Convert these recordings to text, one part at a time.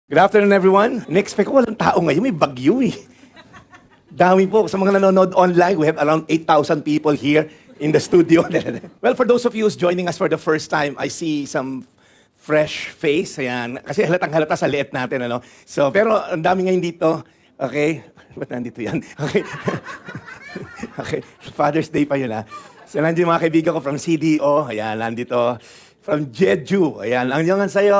Good afternoon, everyone. Next-expect ko walang tao ngayon. May bagyo eh. Dami po. Sa mga nanonood online, we have around 8,000 people here in the studio. Well, for those of you who's joining us for the first time, I see some fresh face. Ayan. Kasi halatang halata sa liit natin. Ano? So, pero ang dami ngayon dito. Okay? Ba't nandito yan? Okay. Okay. Father's Day pa yun ha. So, nandiyo mga kaibigan ko from CDO. Ayan, nandito. From Jeju. Ayan, ang yangan sa'yo.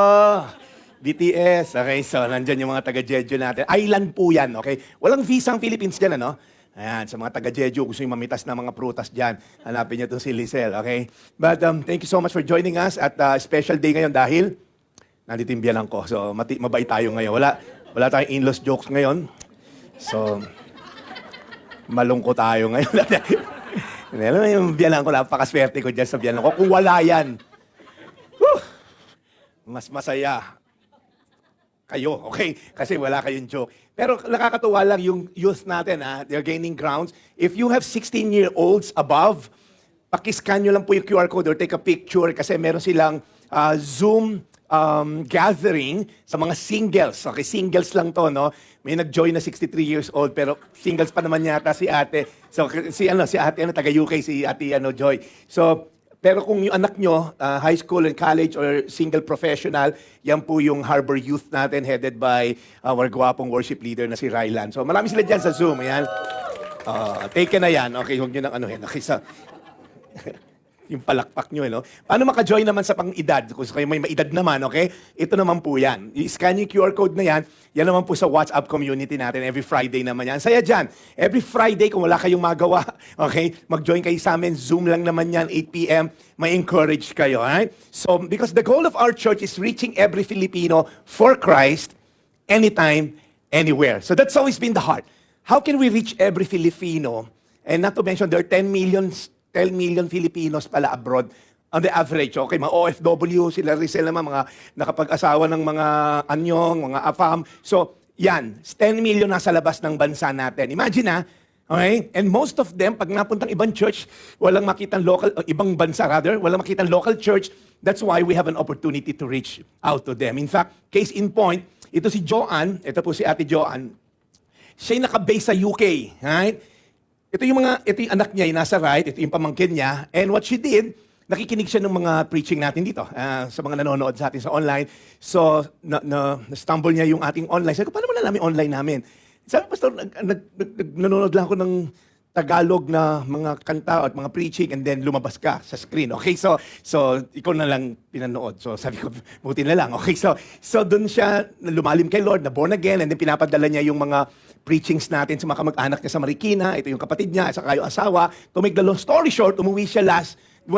BTS, okay? So, nandyan yung mga taga-Jeju natin. Island po yan, okay? Walang visa ang Philippines dyan, ano? Ayan, sa mga taga-Jeju, gusto yung mamitas na mga prutas dyan, hanapin nyo itong si Lizelle, okay? But thank you so much for joining us at special day ngayon dahil nandito yung biyanan ko. So, mabait tayo ngayon. Wala tayong in-laws jokes ngayon. So, malungkot tayo ngayon. Alam mo yung biyanan ko, napakaswerte ko dyan sa biyanan ko. Kung wala yan, mas masaya kayo, okay? Kasi wala kayong joke. Pero nakakatuwa lang yung youth natin, ha? They're gaining grounds. If you have 16-year-olds above, pakiscan nyo lang po yung QR code or take a picture kasi meron silang Zoom gathering sa mga singles. Okay, singles lang to, no? May nag-join na 63 years old pero singles pa naman yata si ate. So si ate taga UK si ate Joy. So pero kung yung anak nyo, high school and college or single professional, yan po yung Harbor Youth natin headed by our gwapong worship leader na si Rylan. So marami sila dyan sa Zoom. Ayan. Take na yan. Okay, huwag nyo nang anuhin. Okay, sa yung palakpak nyo, no? Paano maka-join naman sa pang-edad? Kung kayo may maedad naman, okay? Ito naman po yan. I-scan yung QR code na yan. Yan naman po sa WhatsApp community natin. Every Friday naman yan. Saya dyan. Every Friday, kung wala kayong magawa, okay? Mag-join kayo sa amin. Zoom lang naman yan, 8 p.m. May encourage kayo, alright? So, because the goal of our church is reaching every Filipino for Christ, anytime, anywhere. So that's always been the heart. How can we reach every Filipino? And not to mention, there are 10 million Filipinos pala abroad on the average. Okay, mga OFW, sila Rizal naman, mga nakapag-asawa ng mga anyong, mga AFAM. So, yan, 10 million nasa labas ng bansa natin. Imagine ha, okay? And most of them, pag napuntang ibang church, walang makitang local, ibang bansa rather, walang makitang local church. That's why we have an opportunity to reach out to them. In fact, case in point, ito si Joanne, ito po si Ate Joanne, siya naka-base sa UK, right? Ito yung anak niya, yung nasa right, ito yung pamangkin niya. And what she did, nakikinig siya ng mga preaching natin dito, sa mga nanonood sa atin sa online. So, na-stumble niya yung ating online. Sabi ko, paano mo nalaman yung online namin? Sabi, Pastor, nanonood lang ako ng Tagalog na mga kanta at mga preaching and then lumabas ka sa screen. Okay, so ikaw na lang pinanood. So sabi ko, buti na lang. Okay, so doon siya lumalim kay Lord, na born again, and then pinapadala niya yung mga preachings natin sa mga kamag-anak niya sa Marikina, ito yung kapatid niya, saka yung asawa. To make the long story short, umuwi siya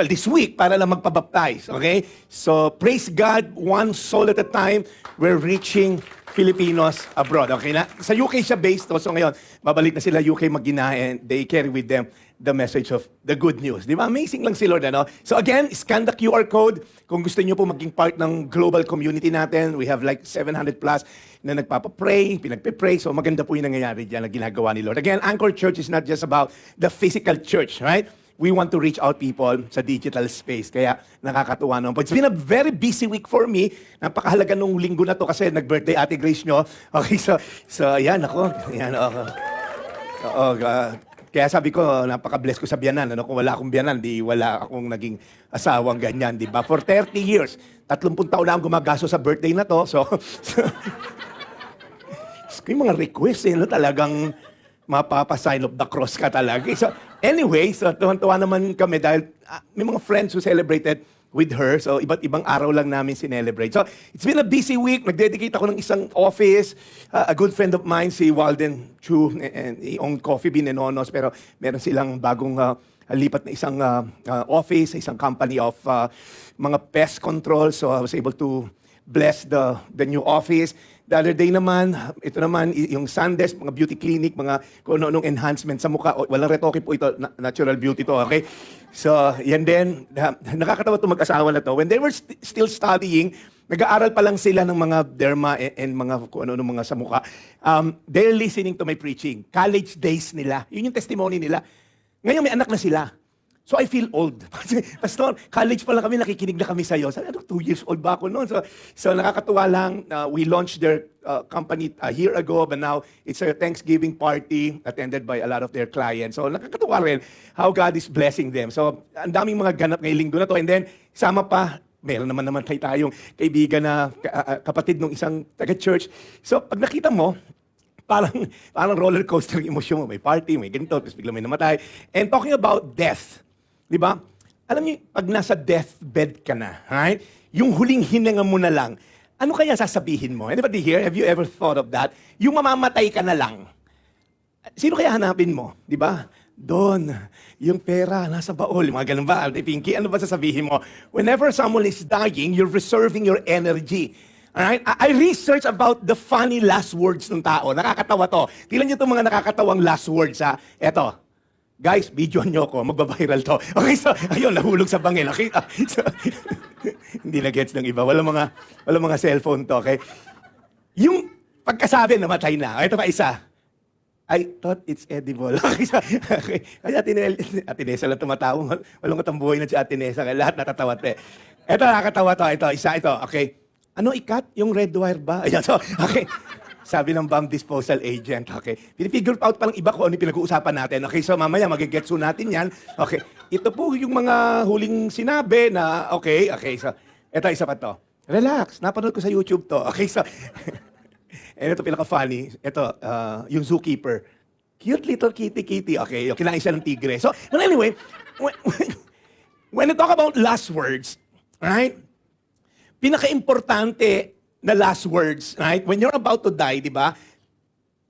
this week para lang magpabaptize. Okay? So, praise God, one soul at a time, we're reaching Filipinos abroad. Okay na? Sa UK siya based, so ngayon, babalik na sila UK mag-ina and they carry with them the message of the good news. Di ba? Amazing lang si Lord, ano? So again, scan the QR code. Kung gusto niyo po maging part ng global community natin, we have like 700 plus na nagpapapray, pinagpipray. So maganda po yung nangyayari dyan na ginagawa ni Lord. Again, Anchor Church is not just about the physical church, right? We want to reach out people sa digital space. Kaya nakakatuwa naman po. It's been a very busy week for me. Napakahalaga nung linggo na to kasi nag-birthday Ate Grace nyo. Okay, so yan ako. Yan, kaya sabi ko, napaka-bless ko sa biyanan. Ano? Kung wala akong biyanan, di wala akong naging asawang ganyan. Di ba? For 30 years, 30 taon na akong gumagaso sa birthday na to. So yung mga request, no? Talagang mapapa-sign of the cross ka talaga. So anyway, so tuwan-tuwa naman kami dahil may mga friends who celebrated with her. So, iba't ibang araw lang namin sinelebrate. So, it's been a busy week. Nag-dedicate ako ng isang office. A good friend of mine, si Walden Chu, and he owned Coffee Bean and Onos, pero meron silang bagong lipat na isang office, isang company of mga pest control. So, I was able to bless the new office. The other day naman, ito naman, yung Sundays, mga beauty clinic, mga kung ano-anong enhancement sa mukha. Walang retoke po ito, natural beauty to, okay? So, yan din. Nakakatawa itong mag-asawa na to. When they were still studying, nag-aaral pa lang sila ng mga derma and mga kung ano-anong mga sa mukha. They're listening to my preaching. College days nila. Yun yung testimony nila. Ngayon may anak na sila. So I feel old. Pastor, college pa lang kami, nakikinig na kami sa'yo. Sabi, 2 years old ba ako noon? So nakakatuwa lang. We launched their company a year ago, but now it's a Thanksgiving party attended by a lot of their clients. So nakakatuwa rin how God is blessing them. So ang daming mga ganap ngayong linggo na to. And then, sama pa, meron naman tayong kaibigan na kapatid ng isang taga-church. So pag nakita mo, parang roller coaster yung emosyon mo. May party, may ganito, tapos biglang may namatay. And talking about death, di ba? Alam niyo, pag nasa deathbed ka na, right? Yung huling hininga mo na lang, ano kaya sasabihin mo? Anybody here, have you ever thought of that? Yung mamamatay ka na lang. Sino kaya hanapin mo? Di ba? Doon, yung pera, nasa baol, mga ganun ba? Pinky, ano ba sasabihin mo? Whenever someone is dying, you're reserving your energy. Alright? I research about the funny last words ng tao. Nakakatawa to. Tingnan niyo itong mga nakakatawang last words, ha? Eto. Guys, videoan niyo ako. Magbabiral to. Okay, so, ayun, nahulog sa bangin. Okay? So, hindi na gets ng iba. Walang mga cellphone to, okay? Yung pagkasabi, namatay na. Ito pa isa. I thought it's edible. Okay. Kasi Ate Nessa lang tumatawa. Walang katambuhay na si Ate Nessa. Lahat natatawa. Ito, nakakatawa to. Ito, isa ito. Okay. Ano ikat? Yung red wire ba? Ayan, so, okay. Sabi ng bomb disposal agent, okay. Pinifigure out pa lang iba kung ano yung pinag-uusapan natin. Okay, so mamaya magigetso natin yan. Okay, ito po yung mga huling sinabi na, okay, so, ito isa pa to. Relax, napanood ko sa YouTube to. Okay, so, and ito pinaka-funny, ito, yung zookeeper. Cute little kitty. Okay, kinain siya ng tigre. So, but anyway, when you talk about last words, right? Pinaka-importante na last words, right? When you're about to die, di ba?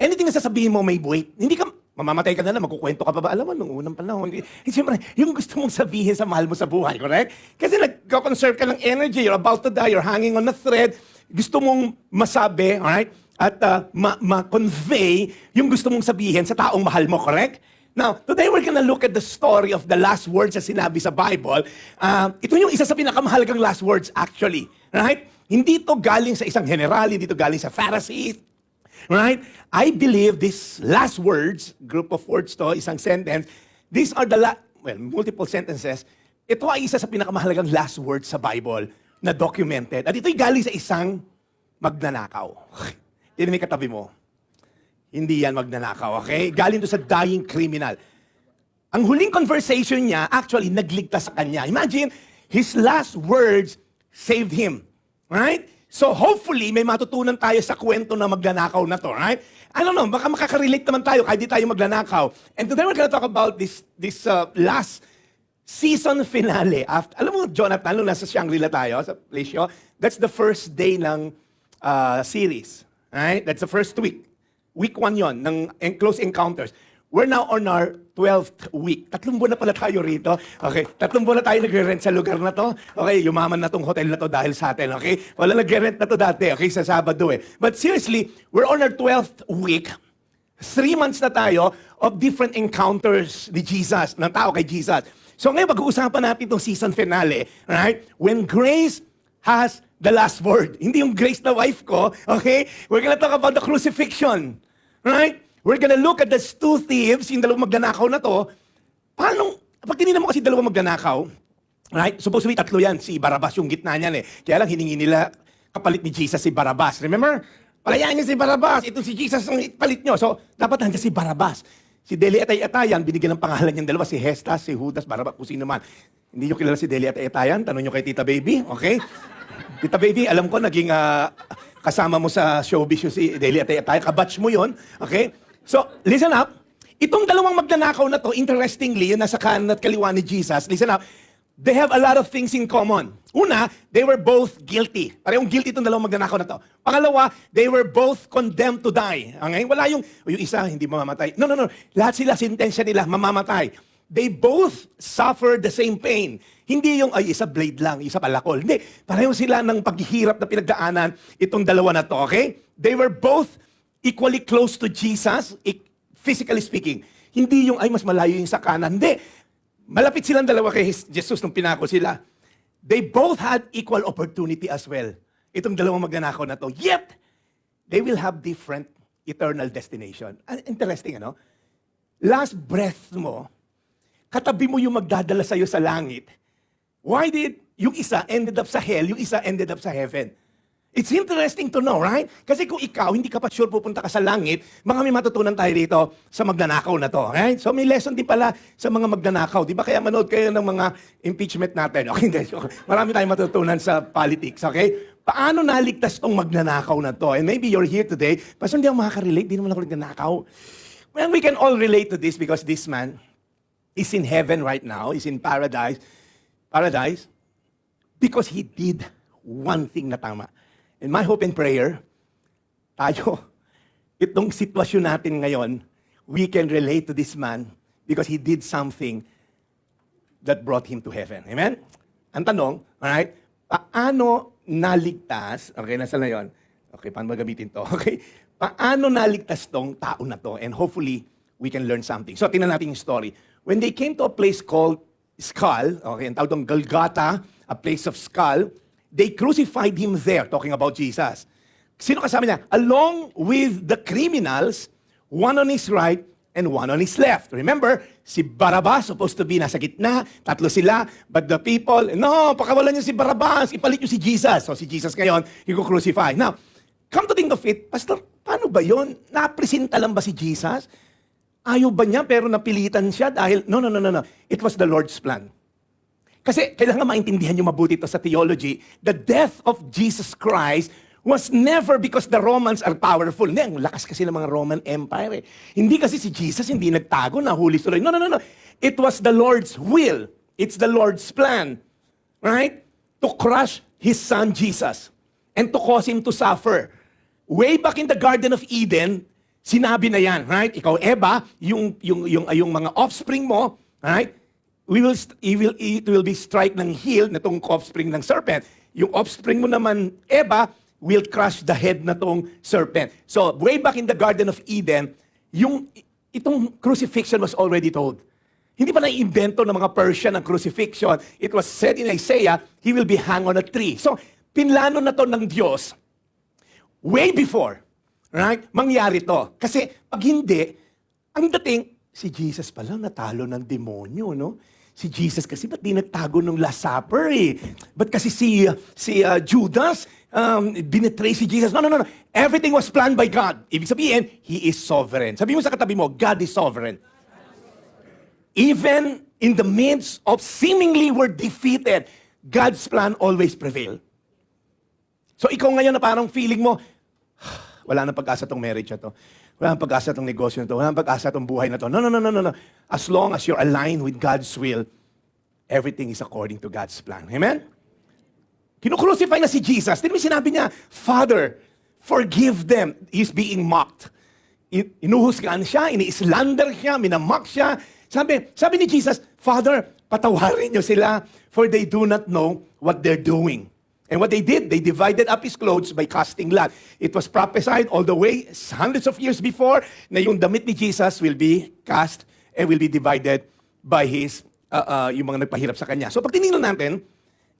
Anything na sasabihin mo may weight. Hindi ka, mamamatay ka na lang, magkukwento ka pa ba? Alam mo, nung unang panahon, siyempre, yung gusto mong sabihin sa mahal mo sa buhay, correct? Kasi nag-conserve ka ng energy, you're about to die, you're hanging on a thread, gusto mong masabi, alright? At ma-convey yung gusto mong sabihin sa taong mahal mo, correct? Now, today we're gonna look at the story of the last words na sinabi sa Bible. Ito yung isa sa pinakamahalagang last words actually. Right? Hindi to galing sa isang general, hindi to galing sa Pharisees. Right? I believe these last words, group of words to, isang sentence, these are the multiple sentences. Ito ay isa sa pinakamahalagang last words sa Bible na documented. At ito'y galing sa isang magnanakaw. Yan may katabi mo. Hindi yan magnanakaw, okay? Galing to sa dying criminal. Ang huling conversation niya, actually, nagligtas sa kanya. Imagine, his last words saved him. Right? So hopefully, may matutunan tayo sa kwento na magnanakaw na to, right? I don't know, baka makaka-relate naman tayo kahit di tayo magnanakaw. And today we're gonna talk about this last season finale. Alam mo, Jonathan, nung nasa Shangri-La tayo, sa place yun, that's the first day ng series. Right? That's the first week. Week 1 yon ng Close Encounters. We're now on our 12th week. 3 buwan na pala tayo rito. Okay, 3 buwan na tayo nagre-rent sa lugar na to. Okay, yumaman na tong hotel na to dahil sa atin. Okay, wala nagre-rent na to dati. Okay, sa Sabado eh. But seriously, we're on our 12th week. 3 months na tayo of different encounters ni Jesus, ng tao kay Jesus. So ngayon, pag-uusapan natin itong season finale. Right? When grace has the last word. Hindi yung Grace na wife ko. Okay? We're gonna talk about the crucifixion. Right? We're gonna look at the 2 thieves, yung dalawang magnanakaw na to. Paano, pag tinignan mo kasi dalawang magnanakaw, right? Supposedly 3 yan, si Barabas yung gitna niyan eh. Kaya lang hiningi nila kapalit ni Jesus si Barabas. Remember? Palayaan niya si Barabas, ito si Jesus ang palit nyo. So, dapat nandiyan si Barabas. Si Deli Atay-Atayan, binigyan ng pangalan niyang dalawa, si Hestas, si Judas, Barabas, kung sino man. Hindi nyo kilala si Deli Atay-Atayan, tanong nyo kay Tita Baby, okay? Tita Baby, alam ko naging kasama mo sa showbiz yung si Deli Atay-Atayan, kabatch mo yon, okay? So, listen up. Itong dalawang magnanakaw na to, interestingly, yung nasa kanan at kaliwa ni Jesus, listen up, they have a lot of things in common. Una, they were both guilty. Parehong guilty itong dalawang magnanakaw na to. Pangalawa, they were both condemned to die. Okay? Wala yung isa, hindi mamamatay. No. Lahat sila, sentensya nila, mamamatay. They both suffered the same pain. Hindi yung, isa blade lang, isa palakol. Hindi, pareho sila ng paghihirap na pinagdaanan itong dalawa na to, okay? They were both equally close to Jesus, physically speaking. Hindi yung, mas malayo yung sa kanan. Hindi. Malapit silang dalawa kay Jesus nung pinako sila. They both had equal opportunity as well. Itong dalawang magnanakaw na to. Yet, they will have different eternal destination. Interesting, ano? Last breath mo, katabi mo yung magdadala sa'yo sa langit. Why did yung isa ended up sa hell, yung isa ended up sa heaven? It's interesting to know, right? Kasi kung ikaw, hindi ka pa sure pupunta ka sa langit, may matutunan tayo rito sa magnanakaw na to, right? So may lesson din pala sa mga magnanakaw. Di ba kaya manood kayo ng mga impeachment natin? Okay, hindi. Marami tayong matutunan sa politics, okay? Paano naligtas tong magnanakaw na to? And maybe you're here today, pastor, hindi ako makaka-relate, di naman ako nagnanakaw. Well, we can all relate to this because this man is in heaven right now, is in paradise, because he did one thing na tama. And my hope and prayer, tayo, itong sitwasyon natin ngayon, we can relate to this man because he did something that brought him to heaven. Amen? Ang tanong, alright, paano naligtas, okay, nasa na yun? Okay, paano magamitin to? Okay, paano naligtas tong tao na to? And hopefully, we can learn something. So, tingnan natin yung story. When they came to a place called Skull, okay, ang tawag tong Golgotha, a place of skull, they crucified him there, talking about Jesus. Sino kasama niya? Along with the criminals, one on his right and one on his left. Remember, si Barabbas supposed to be nasa gitna, tatlo sila, but the people, no, pakawalan niyo si Barabbas, ipalit niyo si Jesus. So si Jesus ngayon, i-crucify. Now, come to think of it, Pastor, paano ba yon? Napresenta lang ba si Jesus? Ayaw ba niya pero napilitan siya dahil, no. It was the Lord's plan. Kasi kailangan maintindihan nyo mabuti ito sa theology. The death of Jesus Christ was never because the Romans are powerful. Hindi, ang lakas kasi ng mga Roman Empire. Hindi kasi si Jesus hindi nagtago, nahuli tuloy. No. It was the Lord's will. It's the Lord's plan. Right? To crush His Son Jesus. And to cause Him to suffer. Way back in the Garden of Eden, sinabi na yan. Right? Ikaw, Eva, yung mga offspring mo, right? It will be strike ng heel na tong offspring ng serpent. Yung offspring mo naman, Eva, will crush the head na tong serpent. So, way back in the Garden of Eden, itong crucifixion was already told. Hindi pa na-invento ng mga Persian ang crucifixion. It was said in Isaiah, He will be hung on a tree. So, pinlano na to ng Diyos way before, right? Mangyari to. Kasi pag hindi, ang dating, si Jesus pala natalo ng demonyo, no? Si Jesus kasi ba't di nagtago ng Last Supper eh? Ba't kasi si Judas binetray si Jesus? No. Everything was planned by God. Ibig sabihin, He is sovereign. Sabi mo sa katabi mo, God is sovereign. Even in the midst of seemingly we're defeated, God's plan always prevail. So ikaw ngayon na parang feeling mo, wala nang pag-asa tong marriage na to. Wala nang pag-asa tong negosyo na to. Wala nang pag-asa tong buhay na to. No. As long as you're aligned with God's will, everything is according to God's plan. Amen? Kinukrucify na si Jesus. Tignan mo sinabi niya, Father, forgive them. He's being mocked. Inuhusgahan siya, ini-slander siya, minamock siya. Sabi ni Jesus, Father, patawarin niyo sila, for they do not know what they're doing. And what they did, they divided up His clothes by casting lot. It was prophesied all the way, hundreds of years before, na yung damit ni Jesus will be cast and will be divided by yung mga nagpahirap sa Kanya. So pag tinignan natin,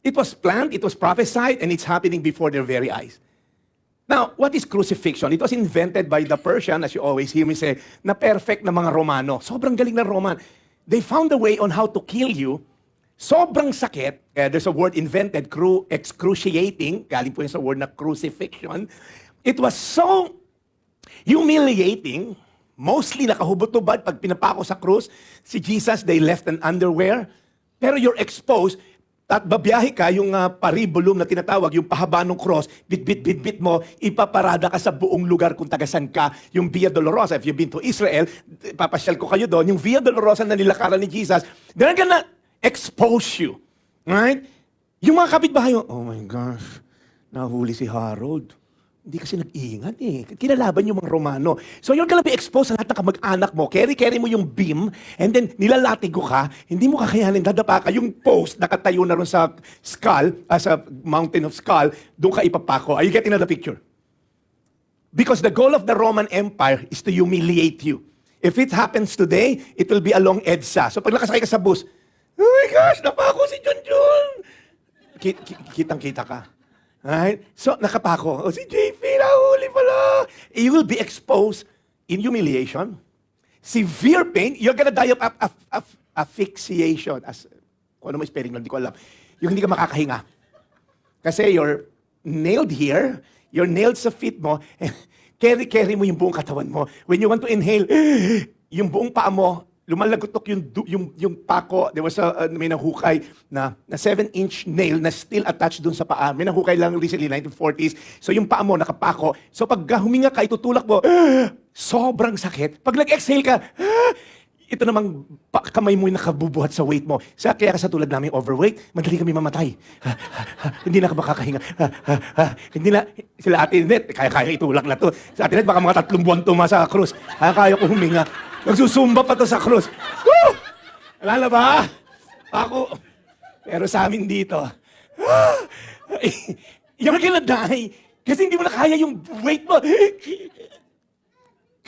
it was planned, it was prophesied, and it's happening before their very eyes. Now, what is crucifixion? It was invented by the Persian, as you always hear me say, na perfect na mga Romano. Sobrang galing na Roman. They found a way on how to kill you. Sobrang sakit. There's a word invented, excruciating. Galing po yun sa word na crucifixion. It was so humiliating. Mostly nakahubot-tubad pag pinapako sa krus. Si Jesus, they left an underwear. Pero you're exposed. At babiyahe ka, yung paribulum na tinatawag, yung pahaba ng cross, bit mo, ipaparada ka sa buong lugar kung tagasan ka. Yung Via Dolorosa, if you've been to Israel, papasyal ko kayo doon, yung Via Dolorosa na nilakaran ni Jesus, they're gonna expose you. Right? Yung mga kapitbahay, oh my gosh, nahuli si Harold. Hindi kasi nag-iingat eh. Kinalaban yung mga Romano. So you're gonna be exposed sa lahat ng kamag-anak mo. Carry mo yung beam, and then nilalatigo ka, hindi mo kakayanin, dadapa ka, yung post nakatayo na ron sa skull, sa mountain of skull, doon ka ipapako. Are you getting the picture? Because the goal of the Roman Empire is to humiliate you. If it happens today, it will be along EDSA. So pag nakasakay ka sa bus, oh my gosh, napako si Junjun! Kitang-kita ka. Right? So, nakapako. Oh, si JP, nahuli pala. You will be exposed in humiliation, severe pain. You're gonna die of Asphyxiation. Kung ano mo spelling lang, di ko alam. Yung hindi ka makakahinga. Kasi you're nailed here, you're nailed sa feet mo, carry mo yung buong katawan mo. When you want to inhale, yung buong paa mo, lumalagotok yung pako. There was may nahukay na 7-inch nail na still attached dun sa paa. May nahukay lang recently, 1940s. So yung paa mo nakapako. So pag huminga ka, itutulak mo, sobrang sakit. Pag nag-exhale ka, ito namang kamay mo yung nakabubuhat sa weight mo. Kaya ka sa tulad namin overweight, madali kami mamatay. Hindi na ka makakahinga. Hindi na, sila Ate Net, kaya itulak na to. Sa Ate Net, baka mga 3 buwan tuma sa krus. Kaya ko huminga. Magsusumba pa to sa krus. Woo! Alala ba? Ako. Pero sa amin dito, you're gonna die kasi hindi mo na kaya yung weight mo.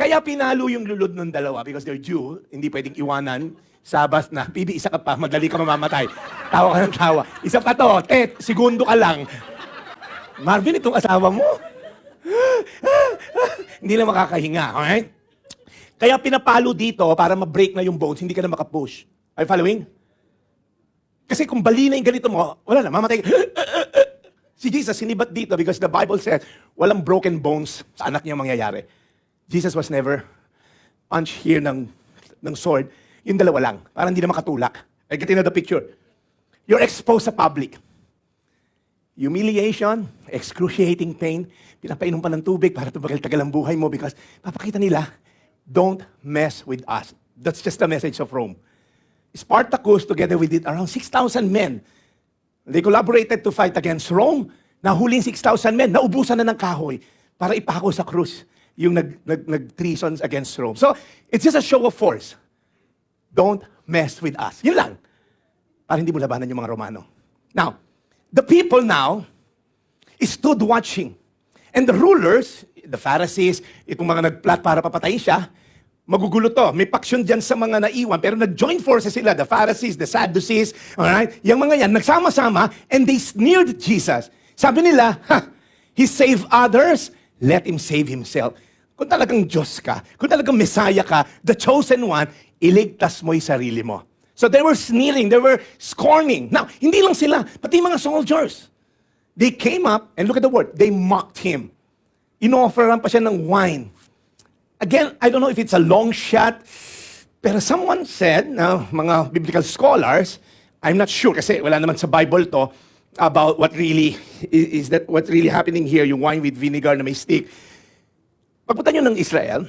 Kaya pinalo yung lulod ng dalawa because they're Jew, hindi pwedeng iwanan. Sabas na, Bibi, isa ka pa, madali ka mamamatay. Tawa ka ng tawa. Isa pa to, segundo ka lang. Marvin, itong asawa mo. Hindi na makakahinga, alright? Kaya pinapalo dito para ma-break na yung bones, hindi ka na makapush. Are you following? Kasi kung bali na yung ganito mo, wala na, mamatay. Si Jesus, sinibat dito because the Bible says, walang broken bones sa anak niya mangyayari. Jesus was never punched here ng sword. Yung dalawa lang. Parang hindi na makatulak. I get into the picture. You're exposed sa public. Humiliation, excruciating pain. Pinapainom pa ng tubig para tumagal-tagal ang buhay mo because papakita nila, don't mess with us. That's just the message of Rome. Spartacus, together with it, around 6,000 men. They collaborated to fight against Rome. Nahuling 6,000 men, naubusan na ng kahoy para ipako sa krus yung nag-treasons against Rome. So, it's just a show of force. Don't mess with us. Yun lang. Para hindi mo labanan yung mga Romano. Now, the people now stood watching. And the rulers, the Pharisees, itong mga nag-plot para papatayin siya, magugulo to. May paksyon dyan sa mga naiwan, pero nag-join forces sila, the Pharisees, the Sadducees, alright? Yung mga yan, nagsama-sama, and they sneered Jesus. Sabi nila, he saved others, let him save himself. Kung talagang Diyos ka, kung talagang Messiah ka, the chosen one, iligtas mo yung sarili mo. So they were sneering, they were scorning. Now, hindi lang sila, pati mga soldiers. They came up, and look at the word, they mocked him. Inofferan pa siya ng wine. Again, I don't know if it's a long shot, pero someone said, mga biblical scholars, I'm not sure kasi wala naman sa Bible to, about what really is that what's really happening here, yung wine with vinegar na may stick. Pagpunta nyo ng Israel,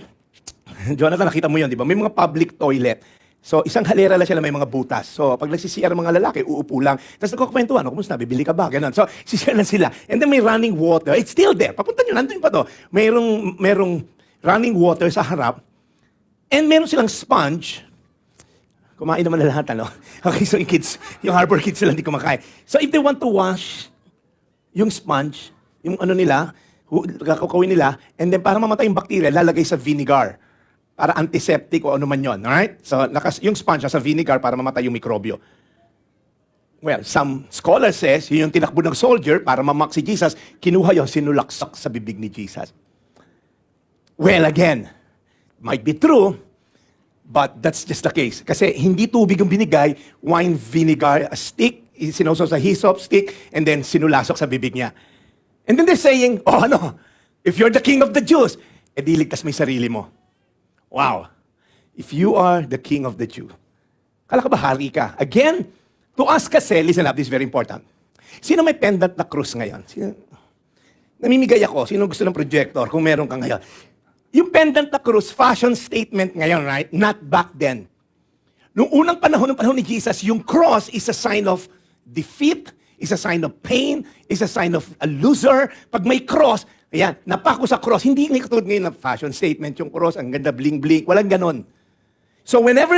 Jonathan, nakita mo yun, di ba? May mga public toilet. So, isang halera lang siya na may mga butas. So, pag nagsisiyar mga lalaki, uupo lang. Tapos nagkukwentuhan, kumusta, bibili ka ba? Ganon. So, sisiyar lang sila. And then may running water. It's still there. Papunta nyo, nandun pa to. Merong running water sa harap. And meron silang sponge. Kumain naman na lahat, ano? Okay, so yung harbor kids sila hindi kumakain. So, if they want to wash yung sponge, yung ano nila, kakawin nila, and then para mamatay yung bacteria, lalagay sa vinegar. Para antiseptic o ano man yun. Alright? So, yung sponge sa vinegar para mamatay yung mikrobyo. Well, some scholars says, yun yung tinakbo ng soldier para mamak si Jesus, kinuha yung sinulaksak sa bibig ni Jesus. Well, again, might be true, but that's just the case. Kasi hindi tubig yung binigay, wine vinegar, a stick, sinuso sa hyssop stick, and then sinulasok sa bibig niya. And then they're saying, oh ano, if you're the king of the Jews, edi ligtas mo yung sarili mo. Wow. If you are the king of the Jews, kala ka ba hari ka? Again, to us kasi, listen up, this is very important. Sino may pendant na krus ngayon? Namimigay ako. Sino gusto ng projector kung meron ka ngayon? Yung pendant na krus, fashion statement ngayon, right? Not back then. Noong unang panahon ni Jesus, yung cross is a sign of defeat, is a sign of pain, is a sign of a loser. Pag may cross, ayan, napako sa cross. Hindi nga katulad ngayon na fashion statement yung cross, ang ganda bling-bling. Walang ganon. So whenever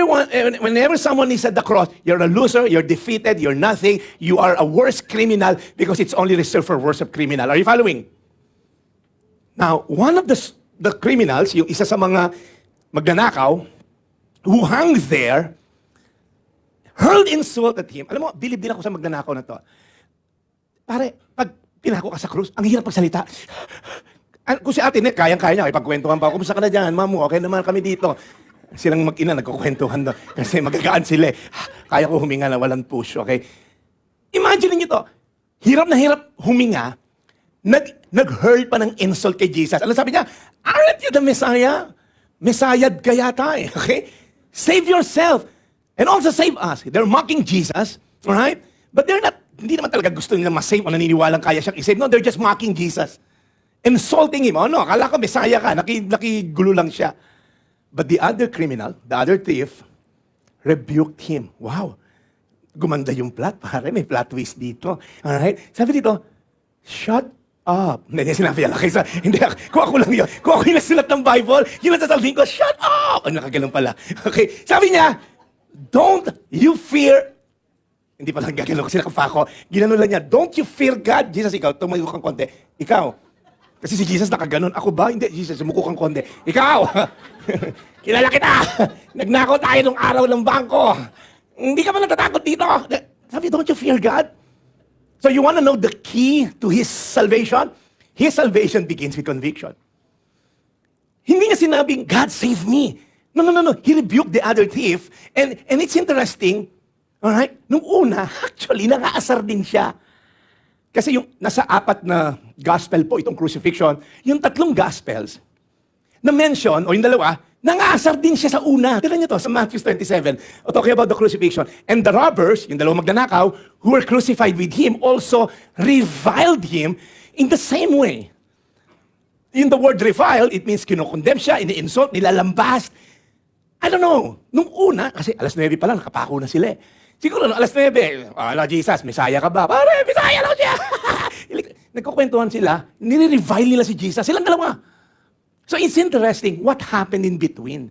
someone is at the cross, you're a loser, you're defeated, you're nothing, you are a worse criminal because it's only reserved for worse of criminal. Are you following? Now, one of the criminals, yung isa sa mga magnanakaw, who hung there, hurled insult at him. Alam mo, bilib din ako sa magnanakaw na to. Pare, pag pinako ka sa krus, ang hirap pagsalita. Kung si Ate Net, kayang-kaya niya, ipagkwentuhan pa, kumusta ka na dyan, mamu, okay naman kami dito. Silang mag-ina nagkukwentuhan doon. Kasi magagaan sila eh. Kaya ko huminga na walang push, okay? Imagine niyo to. Hirap na hirap huminga. Nag-hurl pa ng insult kay Jesus. Ano sabi niya? Aren't you the Messiah? Messiah ka yata eh, okay? Save yourself. And also save us. They're mocking Jesus, alright? But they're not, hindi naman talaga gusto nila ma-save o naniniwalang kaya siyang i-save. No, they're just mocking Jesus. Insulting him. Oh no, akala ko Messiah ka. Nakigulo lang siya. But the other criminal, the other thief, rebuked him. Wow. Gumanda yung plot, pare. May plot twist dito. Alright? Sabi dito, shut up. Hindi sinabi yan. Okay, so, hindi, kung ako lang yun. Kung ako yung nasulat ng Bible, yun ang sasabihin ko, shut up! Ang nakagalang pala. Okay, sabi niya, don't you fear, hindi pala gagalaw kasi nakapa ako, ginano lang niya, don't you fear God? Jesus, ikaw, tumayo kang konti. Ikaw, kasi si Jesus nakaganon. Ako ba? Hindi, Jesus, sumuko kang konti. Ikaw, kilala kita. Nagnakaw tayo nung araw ng bangko. Hindi ka ba natatakot dito? Sabi, don't you fear God? So you want to know the key to His salvation? His salvation begins with conviction. Hindi niya sinabing, God save me. No. He rebuked the other thief. And it's interesting, alright, nung una, actually, nakaasar din siya. Kasi yung nasa 4 na gospel po itong crucifixion, yung 3 gospels, na mention, o yung 2, nangaasar din siya sa una. Tignan niyo to, sa Matthew 27, talking about the crucifixion. And the robbers, yung 2 magnanakaw, who were crucified with Him, also reviled Him in the same way. In the word reviled, it means kinukondem siya, ini-insult, nilalambast. I don't know. Nung una, kasi alas 9 pa lang, nakapako na sila eh. Siguro, alas 9, Jesus, Messiah ka ba? Pare, Messiah lang siya! Nagkukwentuhan sila, nire-revile nila si Jesus. Silang 2. So it's interesting what happened in between.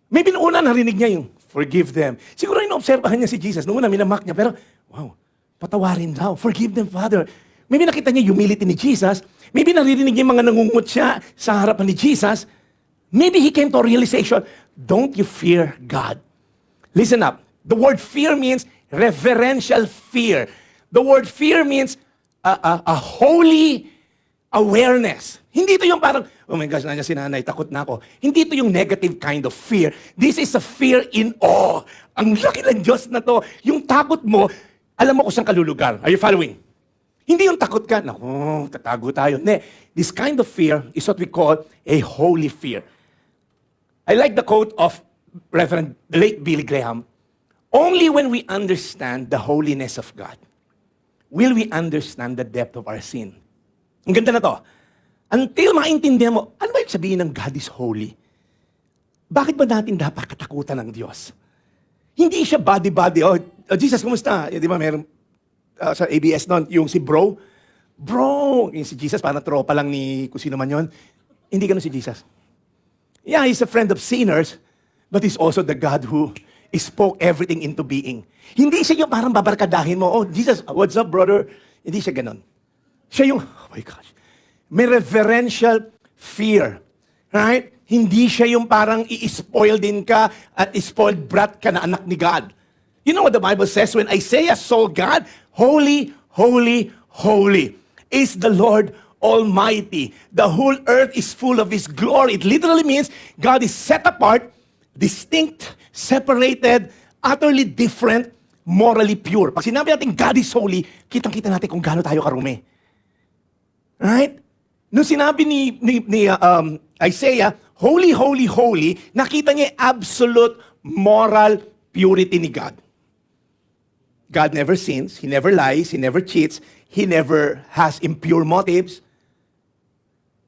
Maybe noong una narinig niya yung, forgive them. Siguro inoobserbahan niya si Jesus. Noong una minamak niya, pero, wow, patawarin daw. Forgive them, Father. Maybe nakita niya yung humility ni Jesus. Maybe naririnig niya yung mga nangungut siya sa harapan ni Jesus. Maybe he came to a realization, don't you fear God? Listen up. The word fear means reverential fear. The word fear means a holy awareness. Hindi ito yung parang, oh my gosh, nandiyan si nanay, takot na ako. Hindi ito yung negative kind of fear. This is a fear in awe. Ang laki ng Diyos na to. Yung takot mo, alam mo kung saan kalulugar. Are you following? Hindi yung takot ka, naku, tatago tayo. Hindi. This kind of fear is what we call a holy fear. I like the quote of Reverend the late Billy Graham. Only when we understand the holiness of God will we understand the depth of our sin. Ang ganda na to. Until maintindihan mo, ano ba yung sabihin ng God is holy? Bakit ba natin dapat katakutan ng Diyos? Hindi siya body-body. Oh, Jesus, kumusta? Di ba meron sa ABS noon, yung si Bro. Bro! Yung si Jesus, parang tropa lang ni kung sino man yun. Hindi ganun si Jesus. Yeah, He's a friend of sinners, but He's also the God who spoke everything into being. Hindi siya yung parang babarkadahin mo, oh, Jesus, what's up, brother? Hindi siya ganun. Siya yung, oh my gosh, may reverential fear. Right? Hindi siya yung parang i-spoil din ka at spoiled brat ka na anak ni God. You know what the Bible says when Isaiah saw God? Holy, holy, holy is the Lord Almighty. The whole earth is full of His glory. It literally means God is set apart, distinct, separated, utterly different, morally pure. Pag sinabi natin God is holy, kitang-kita natin kung gaano tayo karumi. Right? Nung sinabi ni Isaiah, holy, holy, holy, nakita niya absolute moral purity ni God. God never sins, He never lies, He never cheats, He never has impure motives.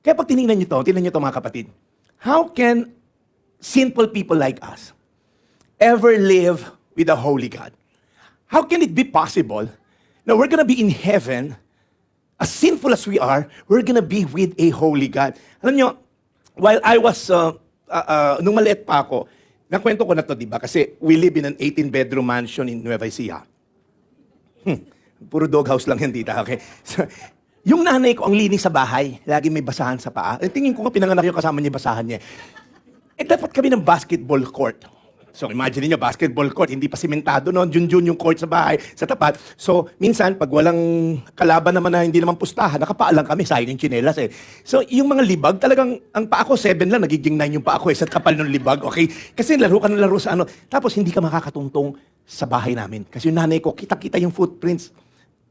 Kaya pag tinignan niyo to mga kapatid, how can sinful people like us ever live with a holy God? How can it be possible na we're gonna be in heaven, as sinful as we are, we're gonna be with a holy God? Alam niyo, while I was, nung maliit pa ako, nakwento ko na to, di ba? Kasi we live in an 18-bedroom mansion in Nueva Ecija. Puro doghouse lang yan, tita. Okay? So, yung nanay ko, ang linis sa bahay, lagi may basahan sa paa. Tingin ko nga pinanganak yung kasama niya, basahan niya. Eh, dapat kami ng basketball court. So imagine niyo basketball court, hindi pa simentado noon, Junjun yung court sa bahay, sa tapat. So minsan, pag walang kalaban naman na hindi naman pustahan, nakapaalang kami, sayang yung tsinelas eh. So yung mga libag, talagang, ang paa ko 7 lang, nagiging 9 yung paa ko eh, sa kapal ng libag, okay? Kasi laro ka ng laro sa ano. Tapos hindi ka makakatungtong sa bahay namin. Kasi yung nanay ko, kita-kita yung footprints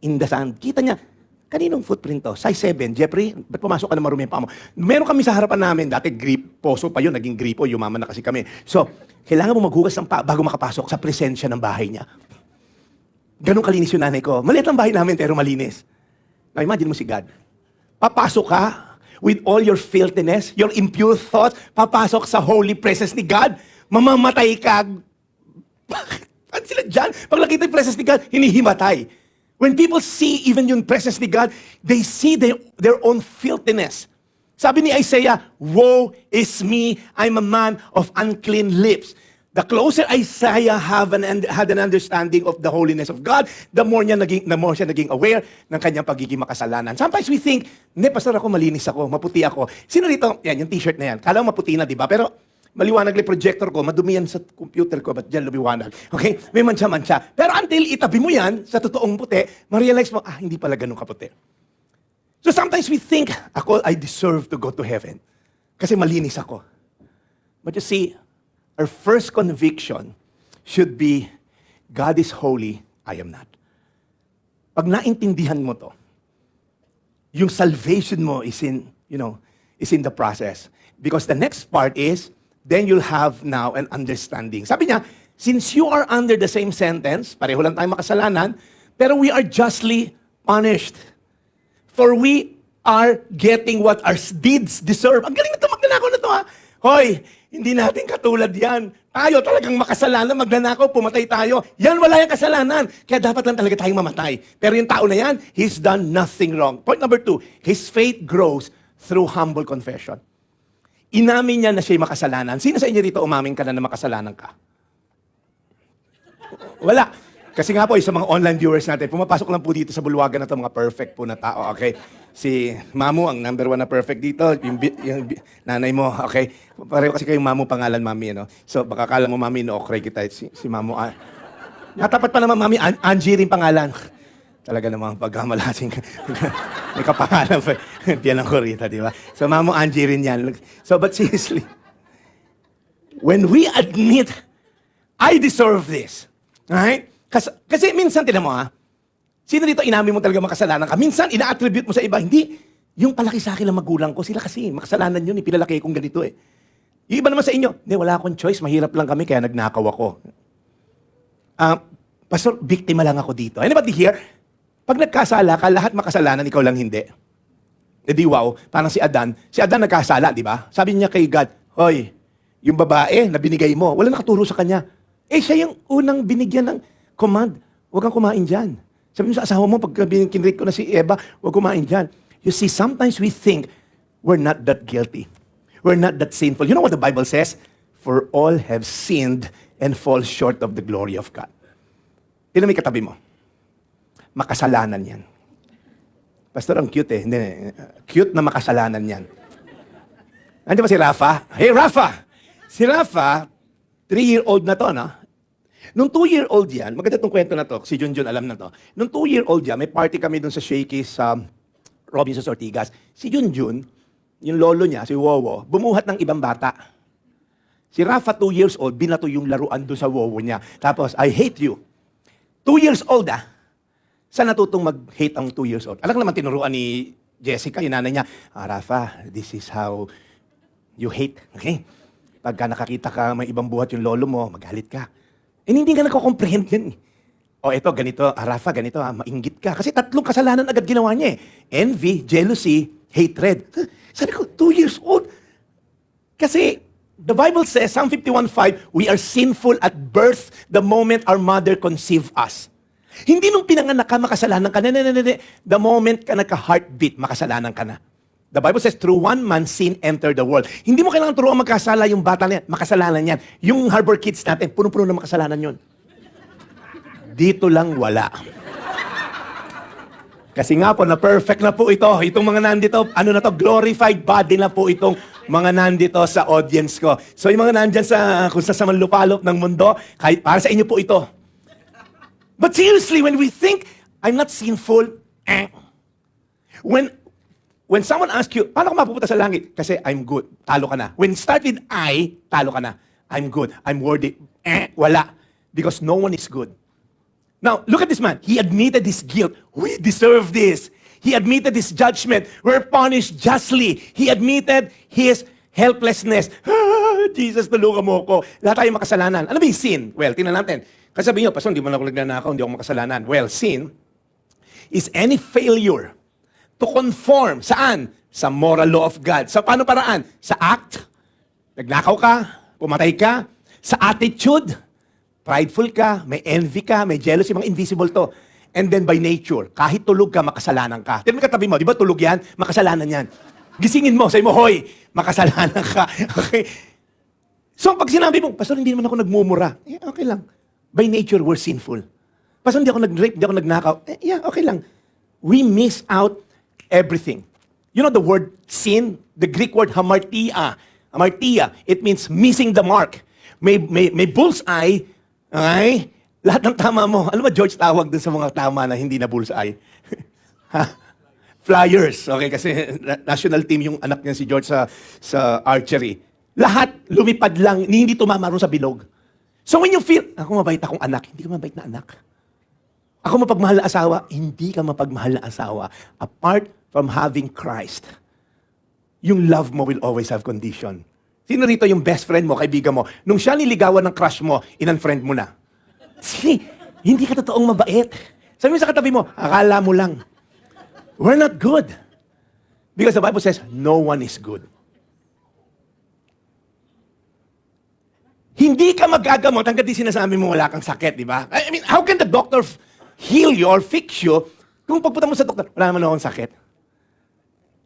in the sand. Kita niya, kaninong footprint to? Size 7. Jeffrey, ba't pumasok ka na marumi yung paa mo? Meron kami sa harapan namin, dati poso pa yun, naging gripo, yumaman na kasi kami. So, kailangan mo maghugas ng paa bago makapasok sa presensya ng bahay niya. Ganun kalinis yung nanay ko. Maliit ang bahay namin, pero malinis. Now, imagine mo si God. Papasok ka with all your filthiness, your impure thoughts, papasok sa holy presence ni God, mamamatay ka. Bakit sila dyan? Pag nakita yung presence ni God, hinihimatay. When people see even yung presence ni God, they see their own filthiness. Sabi ni Isaiah, "Woe is me, I'm a man of unclean lips." The closer Isaiah had an understanding of the holiness of God, the more siya naging aware ng kanyang pagiging makasalanan. Sometimes we think, hindi, pastor ako, malinis ako, maputi ako. Sino rito? Yan, yung t-shirt na yan. Kala mo maputi na, di ba? Pero maliwanag yung projector ko, madumi yan sa computer ko, ba't dyan lumiwanag? Okay? May mancha-mancha. Pero until itabi mo yan sa totoong puti, ma-realize mo, hindi pala ganun kaputi. So sometimes we think, I deserve to go to heaven. Kasi malinis ako. But you see, our first conviction should be, God is holy, I am not. Pag naintindihan mo to, yung salvation mo is in the process. Because the next part is, then you'll have now an understanding. Sabi niya, since you are under the same sentence, pareho lang tayong makasalanan, pero we are justly punished. For we are getting what our deeds deserve. Ang galing na ito, magnanakaw na ito ha. Hoy, hindi natin katulad yan. Tayo talagang makasalanan, magnanakaw, pumatay tayo. Yan, wala yung kasalanan. Kaya dapat lang talaga tayong mamatay. Pero yung tao na yan, he's done nothing wrong. Point number 2, his faith grows through humble confession. Inamin niya na siya'y makasalanan. Sino sa inyo dito umamin ka na makasalanan ka? Wala. Kasi nga po, sa mga online viewers natin, pumapasok lang po dito sa bulwagan na ito, mga perfect po na tao, okay? Si Mamu, ang number 1 na perfect dito, yung nanay mo, okay? Pareho kasi kayong Mamu, pangalan Mami, ano? So, baka kala mo Mami, no-okray kita, si Mamu. Natapat pa naman Mami, Angie rin pangalan. Talaga namang pagkamalasing. May kapangalan pa. Piyan ang Corita, di ba? So, Mamu Angie rin yan. So, but seriously, when we admit, I deserve this, right? Kasi minsan, tinan mo sino dito inamin mo talaga makasalanan ka? Minsan, ina-attribute mo sa iba, hindi. Yung palaki sa akin ng magulang ko, sila kasi, makasalanan yun, pinalaki kong ganito eh. Yung iba naman sa inyo, hindi, wala akong choice, mahirap lang kami, kaya nagnakaw ako. Pastor, biktima lang ako dito. Anybody here? Pag nagkasala ka, lahat makasalanan, ikaw lang hindi. E di wow, parang si Adan nagkasala, di ba? Sabi niya kay God, hoy, yung babae na binigay mo, wala nakaturo sa kanya. Siya yung unang binigyan ng command, huwag kang kumain dyan. Sabi mo sa asawa mo, pag kinrate ko na si Eva, huwag kumain dyan. You see, sometimes we think we're not that guilty. We're not that sinful. You know what the Bible says? For all have sinned and fall short of the glory of God. Tignan mo yung katabi mo. Makasalanan yan. Pastor, ang cute eh. Hindi, cute na makasalanan yan. Nandiyan ba si Rafa? Hey, Rafa! Si Rafa, 3-year-old na to, no? Nung 2-year-old yan, maganda itong kwento na to, si Junjun alam na to. Nung 2-year-old yan, may party kami dun sa Shakey's sa Robinson's Ortigas. Si Junjun, yung lolo niya, si Wowo, bumuhat ng ibang bata. Si Rafa, 2 years old, binato yung laruan dun sa Wowo niya. Tapos, I hate you. 2 years old Saan natutong mag-hate ang 2 years old? Alam naman tinuruan ni Jessica, yung nanay niya, Rafa, this is how you hate. Okay? Pagka nakakita ka may ibang buhat yung lolo mo, magalit ka. Hindi ka nako-comprehend yan. Ito, ganito, Rafa, ganito, mainggit ka. Kasi 3 kasalanan agad ginawa niya eh. Envy, jealousy, hatred. Sabi ko, 2 years old. Kasi, the Bible says, Psalm 51:5, we are sinful at birth the moment our mother conceived us. Hindi nung pinanganak ka, makasalanan ka na. The moment ka nagka-heartbeat, makasalanan ka na. The Bible says, through one man, sin entered the world. Hindi mo kailangan turuan magkasala yung bata na yan. Makasalanan yan. Yung Harbor Kids natin, puno-puno na makasalanan yun. Dito lang wala. Kasi nga po, na-perfect na po ito. Itong mga nandito, ano na to, glorified body na po itong mga nandito sa audience ko. So yung mga nandyan sa, kung sa manlupalop ng mundo, kahit para sa inyo po ito. But seriously, when we think, I'm not sinful, when someone asks you, paano ka mapupunta sa langit? Kasi I'm good, talo ka na. When start with I, talo ka na. I'm good, I'm worthy, wala. Because no one is good. Now, look at this man. He admitted his guilt. We deserve this. He admitted his judgment. We're punished justly. He admitted his helplessness. Jesus, tulungan mo ko. Lahat tayo makasalanan. Ano ba yung sin? Well, tingnan natin. Kasi sabi nyo, Pastor, hindi mo na ako nagnanakaw, hindi ako makasalanan. Well, sin is any failure to conform. Saan? Sa moral law of God. Sa paano paraan? Sa act. Nagnakaw ka, pumatay ka. Sa attitude. Prideful ka, may envy ka, may jealousy, mga invisible to. And then by nature, kahit tulog ka, makasalanan ka. Tignan mo katabi mo, di ba tulog yan? Makasalanan yan. Gisingin mo, sabi mo, hoy, makasalanan ka. Okay? So pag sinabi mo, Pastor, hindi naman ako nagmumura. Okay lang. By nature, we're sinful. Pastor, hindi ako nag-rape, hindi ako nagnakaw. Okay lang. We miss out everything. You know the word sin? The Greek word hamartia. Hamartia, it means missing the mark. May bullseye. Okay? Lahat ng tama mo. Ano ba George tawag dun sa mga tama na hindi na bullseye? Flyers. Okay, kasi national team yung anak niya si George sa archery. Lahat lumipad lang, hindi tumama rin sa bilog. So when you feel, ako mabait akong anak, hindi ka mabait na anak. Ako mapagmahal na asawa, hindi ka mapagmahal na asawa. Apart from having Christ, yung love mo will always have condition. Sino rito yung best friend mo, kaibigan mo? Nung siya niligawan ng crush mo, in-unfriend mo na. See, hindi ka totoong mabait. Sabi mo sa katabi mo, akala mo lang. We're not good. Because the Bible says, no one is good. Hindi ka magagamot hanggang di sinasabi mo wala kang sakit, di ba? I mean, how can the doctor heal you or fix you kung pagpunta mo sa doktor, wala naman akong sakit?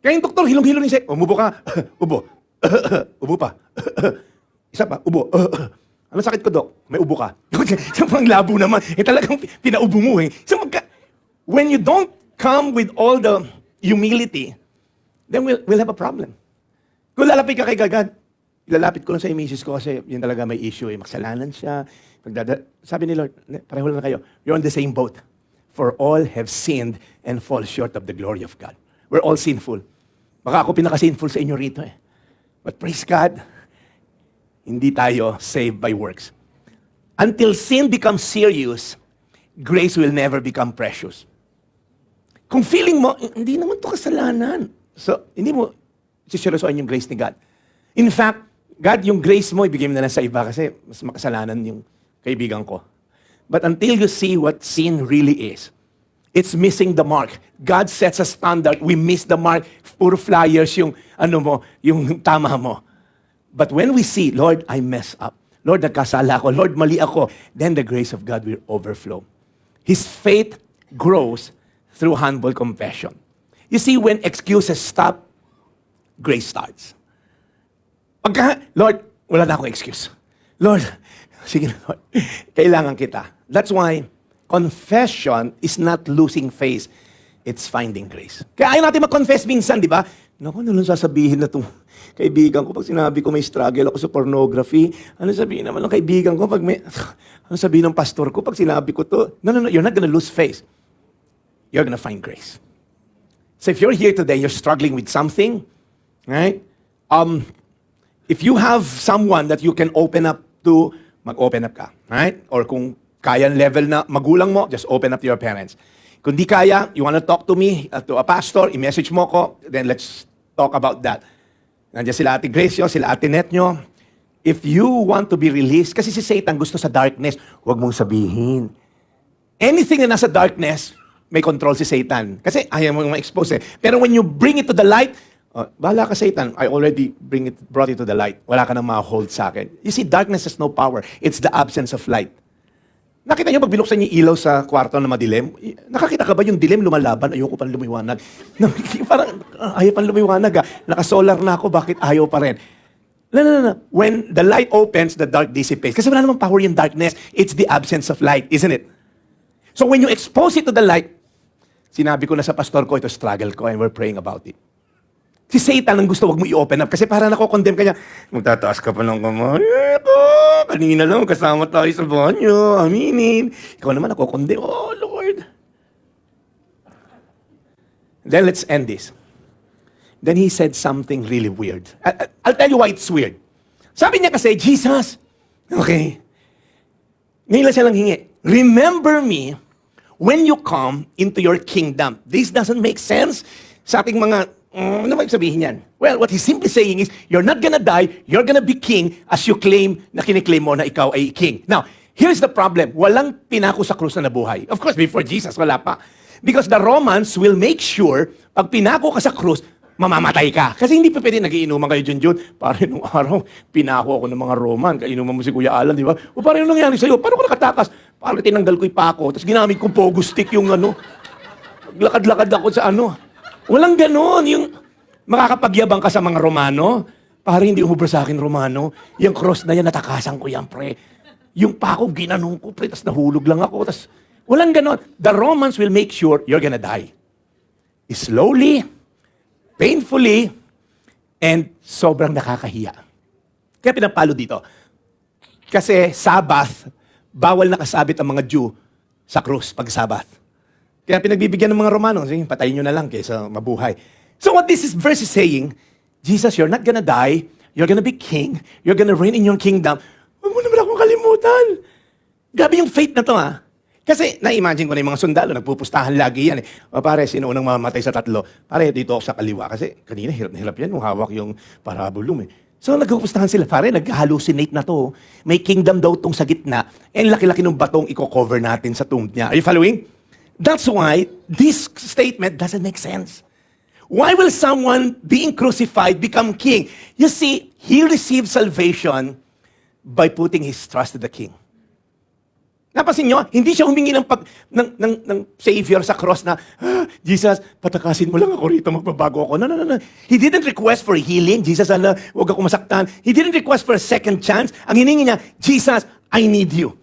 Kaya yung doktor, hilong-hilo rin siya, umubo ka, ubo. Ubo pa. Isa pa, ubo. Ano sakit ko, Dok? May ubo ka. Ang labo naman. Talagang pinaubo mo eh. So when you don't come with all the humility, then we'll have a problem. Kung lalapit ka kay God, ilalapit ko lang sa misis ko kasi yun talaga may issue eh. Maksalanan siya. Sabi ni Lord, pareho lang kayo. You're on the same boat. For all have sinned and fall short of the glory of God. We're all sinful. Baka ako pinaka-sinful sa inyo rito eh. But praise God, hindi tayo saved by works. Until sin becomes serious, grace will never become precious. Kung feeling mo, hindi naman to kasalanan. So, hindi mo siseryosoan yung grace ni God. In fact, God, yung grace mo, ibigay mo na lang sa iba kasi mas makasalanan yung kaibigan ko. But until you see what sin really is, it's missing the mark. God sets a standard. We miss the mark. Puro flyers yung, yung tama mo. But when we see, Lord, I mess up. Lord, nagkasala ako. Lord, mali ako. Then the grace of God will overflow. His faith grows through humble confession. You see, when excuses stop, grace starts. Pagka, Lord, wala na akong excuse. Lord, sige na, Lord. Kailangan kita. That's why confession is not losing faith. It's finding grace. Kaya ayaw natin mag-confess minsan, di ba? Naku, ano lang sasabihin na itong kaibigan ko pag sinabi ko may struggle ako sa pornography? Ano sabihin naman ng kaibigan ko pag may... Ano sabihin ng pastor ko pag sinabi ko to? No. You're not gonna lose faith. You're gonna find grace. So if you're here today, you're struggling with something, right? If you have someone that you can open up to, mag-open up ka, right? Or kung kaya level na magulang mo, just open up to your parents. Kung di kaya, you wanna talk to me, to a pastor, i-message mo ko, then let's talk about that. Nandiyan sila Ate Grace nyo, sila Ate Net nyo. If you want to be released, kasi si Satan gusto sa darkness, huwag mong sabihin. Anything na nasa darkness, may control si Satan. Kasi ayaw mo ma-expose eh. Pero when you bring it to the light, bahala ka Satan, I already brought it to the light. Wala ka nang ma-hold sa akin. You see, darkness has no power. It's the absence of light. Nakita niyo pag binuksan niyo ilaw sa kwarto na madilim? Nakakita ka ba yung dilim lumalaban? Ayoko pang lumiwanag. Parang ayaw pang lumiwanag. Naka-solar na ako, bakit ayaw pa rin? No. When the light opens, the dark dissipates. Kasi wala namang power yung darkness. It's the absence of light, isn't it? So when you expose it to the light, Sinabi ko na sa pastor ko, ito struggle ko and we're praying about it. Si Satan ang gusto, wag mo i-open up kasi para nako-condemn ka niya. Magtataas ka pa ng kamay. Ako, kanina lang kasama tayo sa banyo. Aminin. Ikaw naman nako-condemn. Oh, Lord. Then let's end this. Then he said something really weird. I'll tell you why it's weird. Sabi niya kasi, Jesus, okay, ngayon lang siya lang hingi. Remember me when you come into your kingdom. This doesn't make sense sa ating mga, ano ba yung sabihin yan? Well, what he's simply saying is, you're not gonna die, you're gonna be king as you claim na kiniklaim mo na ikaw ay king. Now, here's the problem. Walang pinako sa krus na nabuhay. Of course, before Jesus, wala pa. Because the Romans will make sure, pag pinako ka sa krus, mamamatay ka. Kasi hindi pa pwede nagiinuman kayo dyan. Pare, nung araw, pinako ako ng mga Roman. Kainuman mo si Kuya Alan, di ba? O pare, ano nangyari sa'yo? Paano ko nakatakas? Pare, tinanggal ko yung pako. Tapos ginamit kong pogo stick yung ano. Lakad-lakad ako sa ano. Walang ganon. Yung makakapagyabang ka sa mga Romano. Pare, hindi umubra sa akin Romano. Yung cross na yan, natakasan ko yan, pre. Yung pako, ginanong ko, pre. Tapos nahulog lang ako. Tapos walang ganon. The Romans will make sure you're gonna die. Slowly, painfully, and sobrang nakakahiya. Kaya pinapalo dito. Kasi Sabbath, bawal nakasabit ang mga Jew sa krus pag Sabbath. Kaya pinagbibigyan ng mga Romano, sige, patayin nyo na lang kaysa mabuhay. So what this verse is saying, Jesus, you're not gonna die, you're gonna be king, you're gonna reign in your kingdom. Huwag mo naman akong kalimutan. Grabe yung faith na to, ha? Kasi, na-imagine ko na yung mga sundalo, nagpupustahan lagi yan. O pare, sino unang mamatay sa tatlo? Pare, dito ako sa kaliwa. Kasi kanina, hirap na hirap yan, yung hawak yung parabolum. So, nagpupustahan sila. Pare, nag-hallucinate na to. May kingdom daw tong sa gitna. And laki-laki ng batong i-cover natin sa tomb niya. Are you following? That's why this statement doesn't make sense. Why will someone being crucified become king? You see, he received salvation by putting his trust in the king. Napansin nyo, hindi siya humingi ng Savior sa cross na, Jesus, patakasin mo lang ako rito, magbabago ako. No, no, no, no. He didn't request for healing. Jesus, huwag ako masaktan. He didn't request for a second chance. Ang hiningi niya, Jesus, I need you.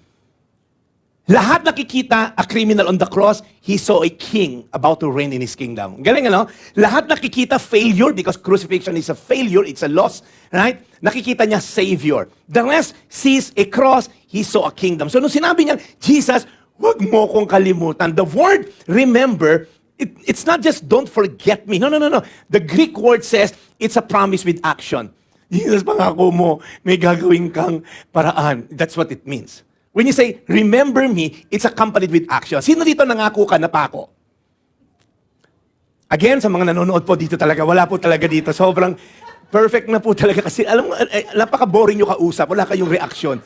Lahat nakikita a criminal on the cross, he saw a king about to reign in his kingdom. Galing, ano? Lahat nakikita failure because crucifixion is a failure, it's a loss, right? Nakikita niya Savior. The rest sees a cross, he saw a kingdom. So nung sinabi niya, Jesus, wag mo kong kalimutan. The word remember, it's not just don't forget me. No, no, no, no. The Greek word says, it's a promise with action. Jesus, pangako mo, may gagawin kang paraan. That's what it means. When you say, remember me, it's accompanied with action. Sino dito nangako ka na pako? Again, sa mga nanonood po dito talaga, wala po talaga dito. Sobrang perfect na po talaga kasi alam mo, napaka-boring yung kausap, wala kayong reaksyon.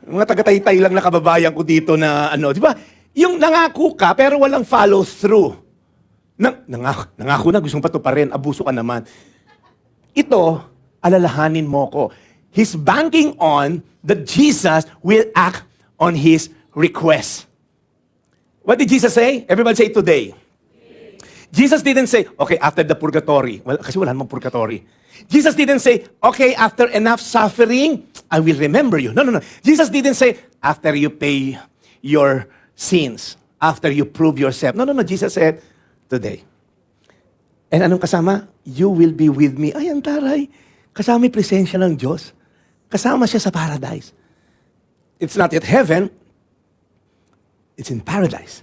Mga taga-taytay lang na kababayan ko dito na ano, di ba? Yung nangako ka pero walang follow through. Nangako na, gusto mo pa ito pa rin, abuso ka naman. Ito, alalahanin mo ko. He's banking on that Jesus will act on his request. What did Jesus say? Everybody say today. Jesus didn't say, okay, after the purgatory. Well, kasi wala namang purgatory. Jesus didn't say, okay, after enough suffering, I will remember you. No, no, no. Jesus didn't say, after you pay your sins, after you prove yourself. No, no, no. Jesus said, today. And anong kasama? You will be with me. Ay, ang taray. Kasama yung presensya ng Diyos. Kasama siya sa paradise. It's not yet heaven. It's in paradise.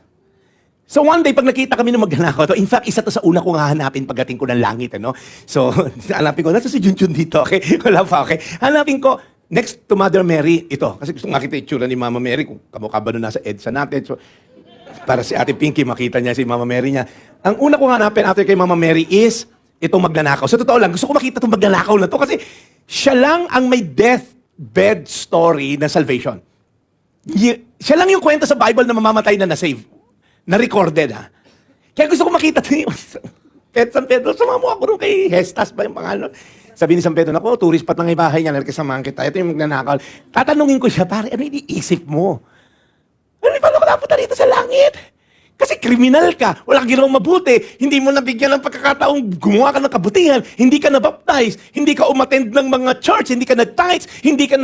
So one day, pag nakita kami ng magnanakaw, in fact, isa to sa una kong hahanapin pagdating ko ng langit. Ano? So, hanapin ko, nasa si Junjun dito, okay? Wala pa, okay? Hanapin ko, next to Mother Mary, ito. Kasi gusto makita yung tsura ni Mama Mary, kung kamukha ba nung nasa EDSA natin. So, para si Ate Pinky, makita niya si Mama Mary niya. Ang una kong hanapin after kay Mama Mary is, itong magnanakaw. So, totoo lang, gusto ko makita itong magnanakaw na to kasi siya lang ang may deathbed story na salvation. Siya lang yung kwento sa Bible na mamamatay na na-save. Na-recorded, ha? Kaya gusto ko makita ito yung San Pedro, sumama mo ako rin kay Hestas ba yung pangalan? Sabi ni San Pedro, naku, tourist pat ng ibahay niya, nakasamahan kita. Ito yung magnanakaw. Tatanungin ko siya, pare, ano iniisip mo? Ano, paano ko napunta rito sa langit? Kasi kriminal ka, wala kang ginawang mabuti, hindi mo nabigyan ng pagkakataong gumawa ka ng kabutihan, hindi ka na-baptize, hindi ka umattend ng mga church, hindi ka nag-tithes, hindi ka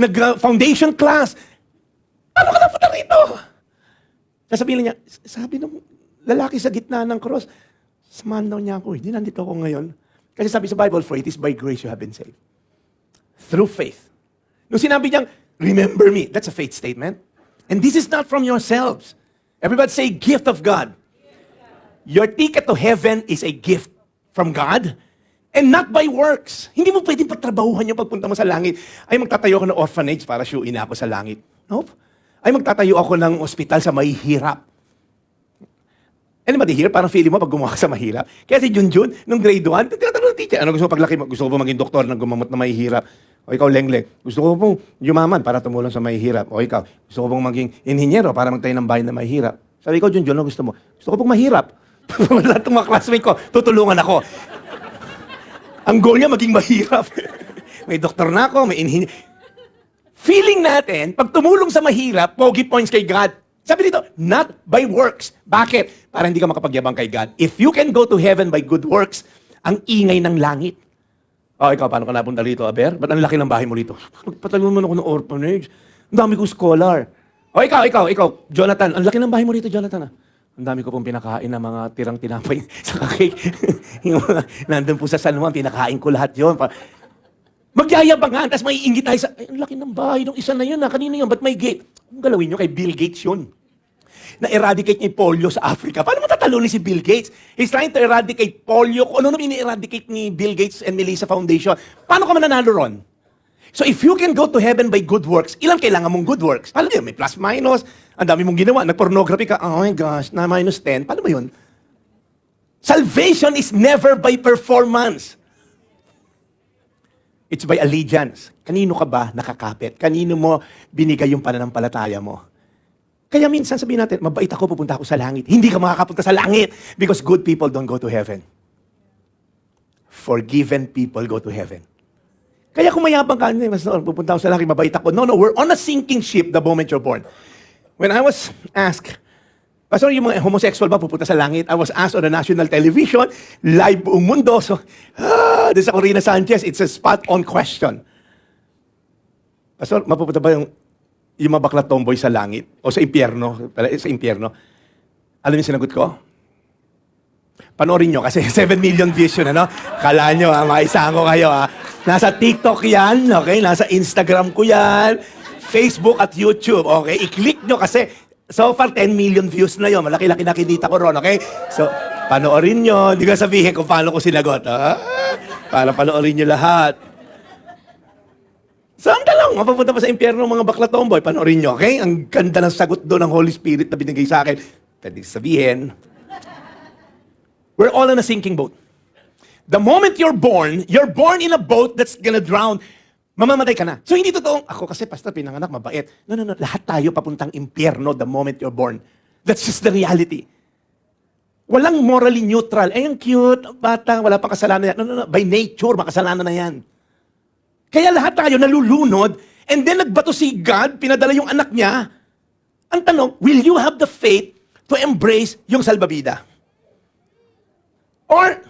nag-foundation class. Paano ka napunta rito? Sasabihin niya, sabi ng lalaki sa gitna ng cross. Samahan daw niya ako. Hindi nandito ako ngayon. Kasi sabi sa Bible, for it is by grace you have been saved. Through faith. Nung sinabi niyang, remember me, that's a faith statement. And this is not from yourselves. Everybody say, gift of God. Your ticket to heaven is a gift from God and not by works. Hindi mo pwedeng patrabahuhan yung pagpunta mo sa langit. Ay, magtatayo ako ng orphanage para siyuin ako sa langit. Nope. Ay, magtatayo ako ng ospital sa mahihirap. Anybody here, parang feeling mo pag gumawa ka sa mahirap? Kaya si Junjun, nung grade 1, tinatanong ng teacher, ano gusto mo paglaki mo? Gusto ko ba maging doktor na gumamot na mahihirap? O ikaw, Lengleng, gusto ko pong yumaman para tumulong sa mahihirap. O ikaw, gusto ko pong maging inhinyero para magtayo ng bahay na mahihirap. Sabi ko, Junjun, ano gusto mo? Gusto ko pong mahirap. Lahat ng mga classmate ko, tutulungan ako. Ang goal niya, maging mahirap. May doktor na ako, may inhinyero. Feeling natin, pag tumulong sa mahirap, pogi points kay God. Sabi dito, not by works. Bakit? Para hindi ka makapagyabang kay God. If you can go to heaven by good works, ang ingay ng langit. Oh, ikaw, paano ka napunta rito, Aber? Ba't ang laki ng bahay mo rito? Patalunan mo na ako ng orphanage. Ang dami kong scholar. Oh, ikaw, Jonathan. Ang laki ng bahay mo rito, Jonathan. Ang dami ko pong pinakain ng mga tirang tinapay sa cake. Yung mga, nandun po sa San Juan, pinakain ko lahat yun. Magyayabangan, tapos maiinggit tayo sa, ay, ang laki ng bahay ng isa na yun. Kanina yun, ba't may gate? Kung galawin nyo, kay Bill Gates yun. Na-eradicate niya yung polio sa Africa. Paano matatalunin si Bill Gates? He's trying to eradicate polio. Kung ano naman ini-eradicate ni Bill Gates and Melissa Foundation, paano ka mananalo ron? So if you can go to heaven by good works, ilan kailangan mong good works? Paano yun? May plus minus. Ang dami mong ginawa. Nag-pornography ka. Oh my gosh, na minus 10. Paano ba yun? Salvation is never by performance. It's by allegiance. Kanino ka ba nakakapit? Kanino mo binigay yung pananampalataya mo? Kaya minsan sabihin natin, mabait ako, pupunta ako sa langit. Hindi ka makakapunta sa langit because good people don't go to heaven. Forgiven people go to heaven. Kaya kung mayabang ka, pupunta ako sa langit, mabait ako. No, we're on a sinking ship the moment you're born. When I was asked, Pastor, yung mga homosexual ba pupunta sa langit? I was asked on the national television, live buong mundo. So, this is Corina Sanchez. It's a spot-on question. Pastor, mapupunta ba yung mga bakla tomboy sa langit? O sa impyerno? Sa impyerno. Alam niyo sinagot ko? Panoorin nyo kasi 7 million views yun, ano? Kala nyo, maisang ko kayo, ha? Nasa TikTok yan, okay? Nasa Instagram ko yan. Facebook at YouTube, okay? I-click nyo kasi so far 10 million views na yun. Malaki-laki nakikita ko ron, okay? So, panoorin nyo. Hindi ko sabihin kung paano ko sinagot, ha? Para panoorin nyo lahat. Saan ka lang? Mapapunta pa sa impyerno ng mga bakla tomboy. Panoorin nyo, okay? Ang ganda ng sagot doon ng Holy Spirit na binigay sa akin. Pwede sabihin, we're all in a sinking boat. The moment you're born in a boat that's gonna drown. Mamamatay ka na. So hindi totoong, ako kasi pastor, pinanganak, mabait. No. Lahat tayo papuntang impyerno the moment you're born. That's just the reality. Walang morally neutral. Ay, ang cute, bata, wala pang kasalanan yan. No. By nature, makasalanan na yan. Kaya lahat tayo nalulunod, and then nagbato si God, pinadala yung anak niya. Ang tanong, will you have the faith to embrace yung salbabida? Or,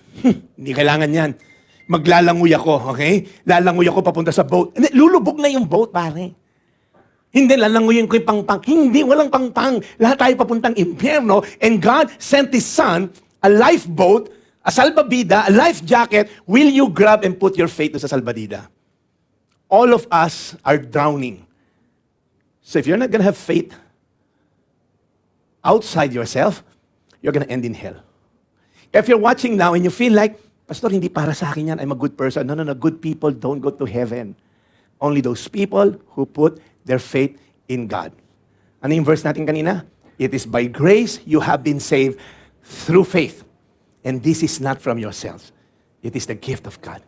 hindi kailangan yan. Maglalangoy ako, okay? Lalangoy ako papunta sa boat. Hindi, lulubog na yung boat, pare. Hindi, lalangoyin ko yung pangpang. Hindi, walang pangpang. Lahat tayo papuntang impyerno, and God sent His Son, a lifeboat, a salbabida, a life jacket. Will you grab and put your faith sa salbabida? All of us are drowning. So if you're not gonna have faith outside yourself, you're gonna end in hell. If you're watching now and you feel like, Pastor, hindi para sa akin yan, I'm a good person. No. Good people don't go to heaven. Only those people who put their faith in God. Ano yung verse natin kanina? It is by grace you have been saved through faith. And this is not from yourselves. It is the gift of God.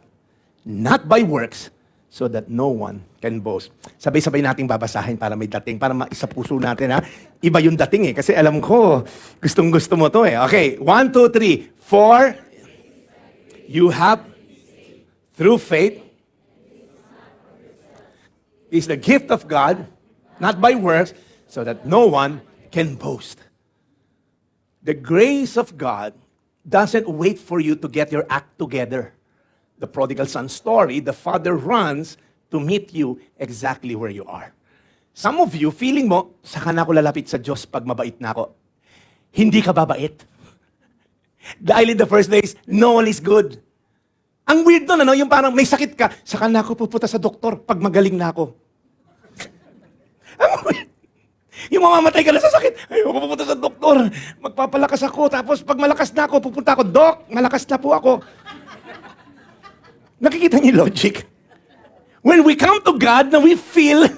Not by works, so that no one can boast. Sabay-sabay nating babasahin para may dating, para maisa puso natin, ha? Iba yung dating, Kasi alam ko, gustong-gusto mo to, Okay, 1, 2, 3. For you have, through faith, is the gift of God, not by works, so that no one can boast. The grace of God doesn't wait for you to get your act together. The prodigal son story, the father runs to meet you exactly where you are. Some of you, feeling mo, saka na ako lalapit sa Diyos pag mabait na ako. Hindi ka babait. Dahil in the first place, no one is good. Ang weird nun, ano? Yung parang may sakit ka, saka na ako pupunta sa doktor pag magaling na ako. Ang weird. Yung mamamatay ka na sa sakit, ayoko pupunta sa doktor, magpapalakas ako, tapos pag malakas na ako, pupunta ako, Dok, malakas na po ako. Nakikita niyo yung logic? When we come to God, na we feel,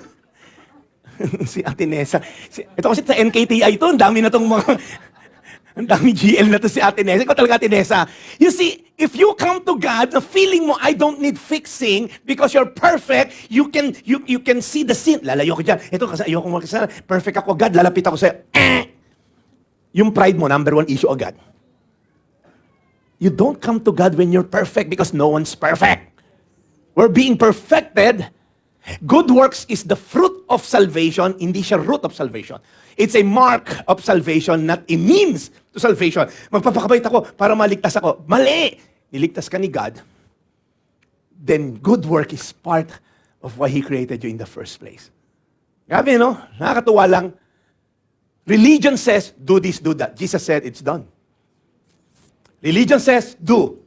si Ate Nessa, ito kasi sa NKTI ito, ang dami na itong mga, ang dami GL na to si Ate Nessa. Ikaw talaga, Ate Nessa. You see, if you come to God, na feeling mo, I don't need fixing because you're perfect, you can see the sin. Lalayo ko dyan. Ito kasi ayoko magkasala. Perfect ako, God. Lalapit ako sa'yo. Yung pride mo, number one issue agad. You don't come to God when you're perfect because no one's perfect. We're being perfected. Good works is the fruit of salvation, hindi siya root of salvation. It's a mark of salvation, not a means to salvation. Magpapakabait ako para maligtas ako. Mali! Niligtas ka ni God, then good work is part of why He created you in the first place. Grabe, no? Nakakatuwa lang. Religion says, do this, do that. Jesus said, it's done. Religion says, do.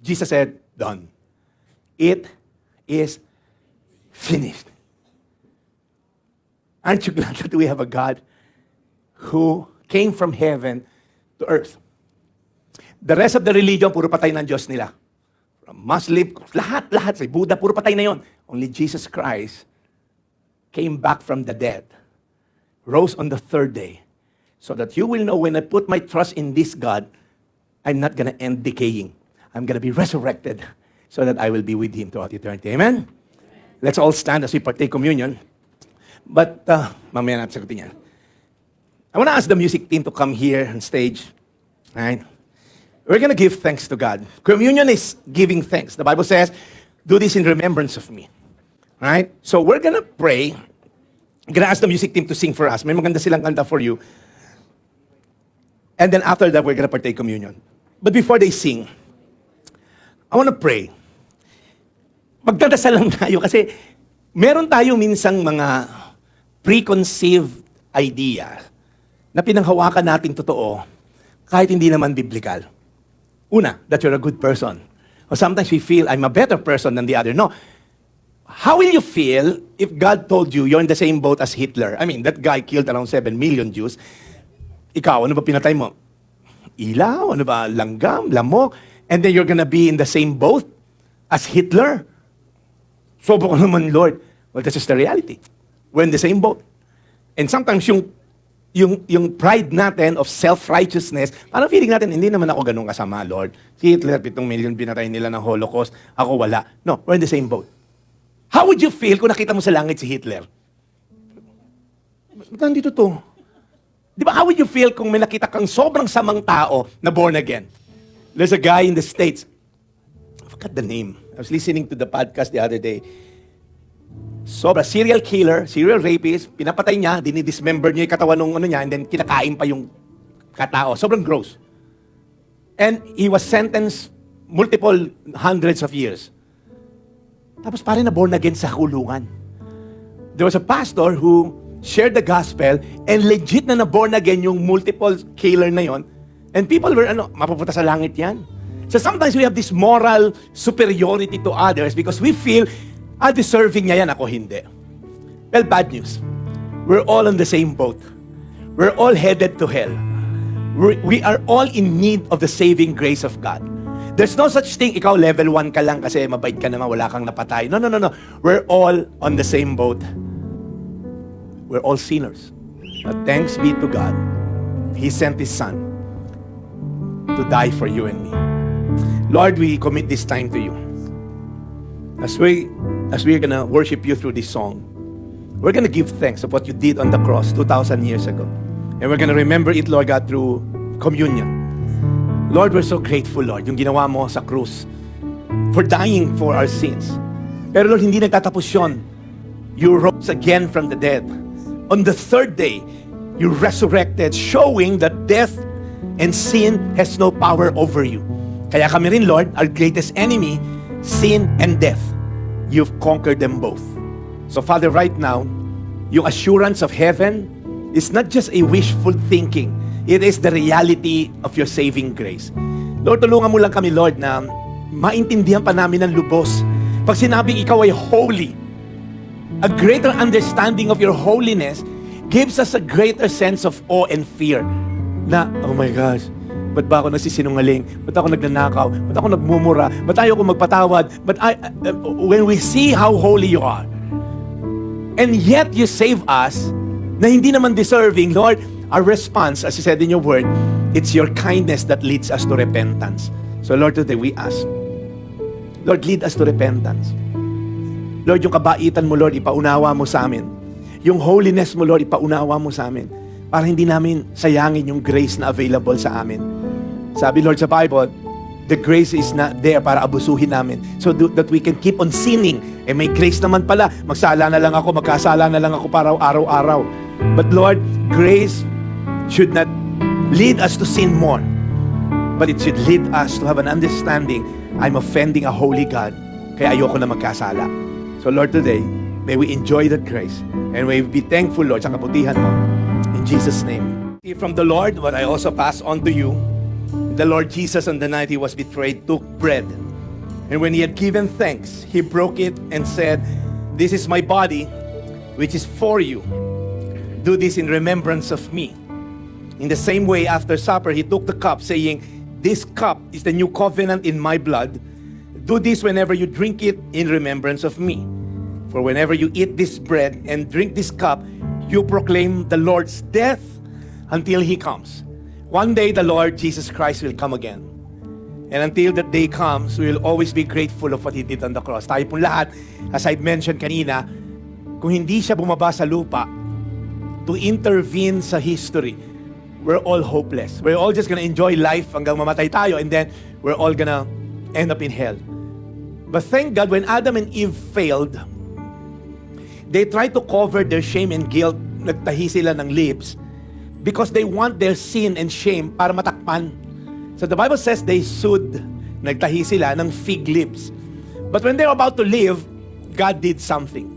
Jesus said, done. It is finished. Aren't you glad that we have a God who came from heaven to earth? The rest of the religion, puro patay ng Diyos nila. From Muslim, lahat, say Buddha, puro patay na yon. Only Jesus Christ came back from the dead, rose on the third day, so that you will know when I put my trust in this God, I'm not going to end decaying. I'm going to be resurrected so that I will be with Him throughout eternity. Amen? Let's all stand as we partake communion. But, mamaya natin sagutin yan. I want to ask the music team to come here on stage. Right? We're going to give thanks to God. Communion is giving thanks. The Bible says, do this in remembrance of me. Right? So we're going to pray. I'm going to ask the music team to sing for us. May maganda silang kanta for you. And then after that, we're going to partake communion. But before they sing, I want to pray. Magdadasal lang tayo kasi meron tayo minsang mga preconceived idea na pinanghawakan natin totoo kahit hindi naman biblical. Una, that you're a good person. Or sometimes we feel, I'm a better person than the other. No. How will you feel if God told you you're in the same boat as Hitler? I mean, that guy killed around 7 million Jews. Ikaw, ano ba pinatay mo? Ilaw? Ano ba? Langgam? Lamok? And then you're gonna be in the same boat as Hitler? Sobo ko naman, Lord. Well, that's just the reality. We're in the same boat. And sometimes yung pride natin of self-righteousness, parang feeling natin, hindi naman ako ganun kasama, Lord. Si Hitler, 7 million binatay nila ng Holocaust, ako wala. No, we're in the same boat. How would you feel kung nakita mo sa langit si Hitler? Ba't nandito to? Di ba, how would you feel kung may nakita kang sobrang samang tao na born again? There's a guy in the States, I forgot the name. I was listening to the podcast the other day. Sobra, serial killer, serial rapist, pinapatay niya, dinidismember niya yung katawan ng ano niya, and then kinakain pa yung katao. Sobrang gross. And he was sentenced multiple hundreds of years. Tapos pare na born again sa kulungan. There was a pastor who shared the gospel and legit na born again yung multiple killer na yon. And people were, mapupunta sa langit yan. So sometimes we have this moral superiority to others because we feel, deserving niya yan, ako hindi. Well, bad news. We're all on the same boat. We're all headed to hell. We are all in need of the saving grace of God. There's no such thing, ikaw level 1 ka lang kasi mabait ka naman, wala kang napatay. No. We're all on the same boat. We're all sinners. But thanks be to God, He sent His Son to die for you and me. Lord, we commit this time to you. As we're gonna worship you through this song, we're gonna give thanks of what you did on the cross 2,000 years ago. And we're gonna remember it, Lord God, through communion. Lord, we're so grateful, Lord, yung ginawa mo sa krus for dying for our sins. Pero Lord, hindi nagtatapos yun. You rose again from the dead. On the third day, you resurrected, showing that death and sin has no power over you. Kaya kami rin, Lord, our greatest enemy, sin and death, you've conquered them both. So Father, right now, yung assurance of heaven is not just a wishful thinking. It is the reality of your saving grace. Lord, tulungan mo lang kami, Lord, na maintindihan pa namin ng lubos. Pag sinabing ikaw ay holy, a greater understanding of your holiness gives us a greater sense of awe and fear. Na, oh my gosh, ba't ba ako nagsisinungaling? Ba't ako nagnanakaw? Ba't ako nagmumura? Ba't ayaw ko magpatawad? When we see how holy you are, and yet you save us, na hindi naman deserving, Lord, our response, as you said in your word, it's your kindness that leads us to repentance. So Lord, today we ask, Lord, lead us to repentance. Lord, yung kabaitan mo, Lord, ipaunawa mo sa amin. Yung holiness mo, Lord, ipaunawa mo sa amin. Para hindi namin sayangin yung grace na available sa amin. Sabi, Lord, sa Bible, the grace is not there para abusuhin namin. So that we can keep on sinning. Eh may grace naman pala. Magsala na lang ako, magkasala na lang ako para araw-araw. But Lord, grace should not lead us to sin more. But it should lead us to have an understanding, I'm offending a holy God, kaya ayoko na magkasala. So Lord, today, may we enjoy that grace. And may we be thankful, Lord, sa kabutihan mo. In Jesus' name. From the Lord, what I also pass on to you, the Lord Jesus on the night he was betrayed took bread. And when he had given thanks, he broke it and said, "This is my body, which is for you. Do this in remembrance of me." In the same way, after supper, he took the cup, saying, "This cup is the new covenant in my blood. Do this whenever you drink it in remembrance of me. For whenever you eat this bread and drink this cup, you proclaim the Lord's death until he comes." One day, the Lord Jesus Christ will come again. And until that day comes, we will always be grateful of what he did on the cross. Tayo pong lahat, as I mentioned kanina, kung hindi siya bumaba sa lupa to intervene sa history, we're all hopeless. We're all just gonna enjoy life hanggang mamatay tayo, and then we're all gonna end up in hell. But thank God, when Adam and Eve failed, they tried to cover their shame and guilt. Nagtahi sila ng lips because they want their sin and shame para matakpan. So the Bible says they sewed, nagtahi sila ng fig leaves. But when they're about to leave, God did something.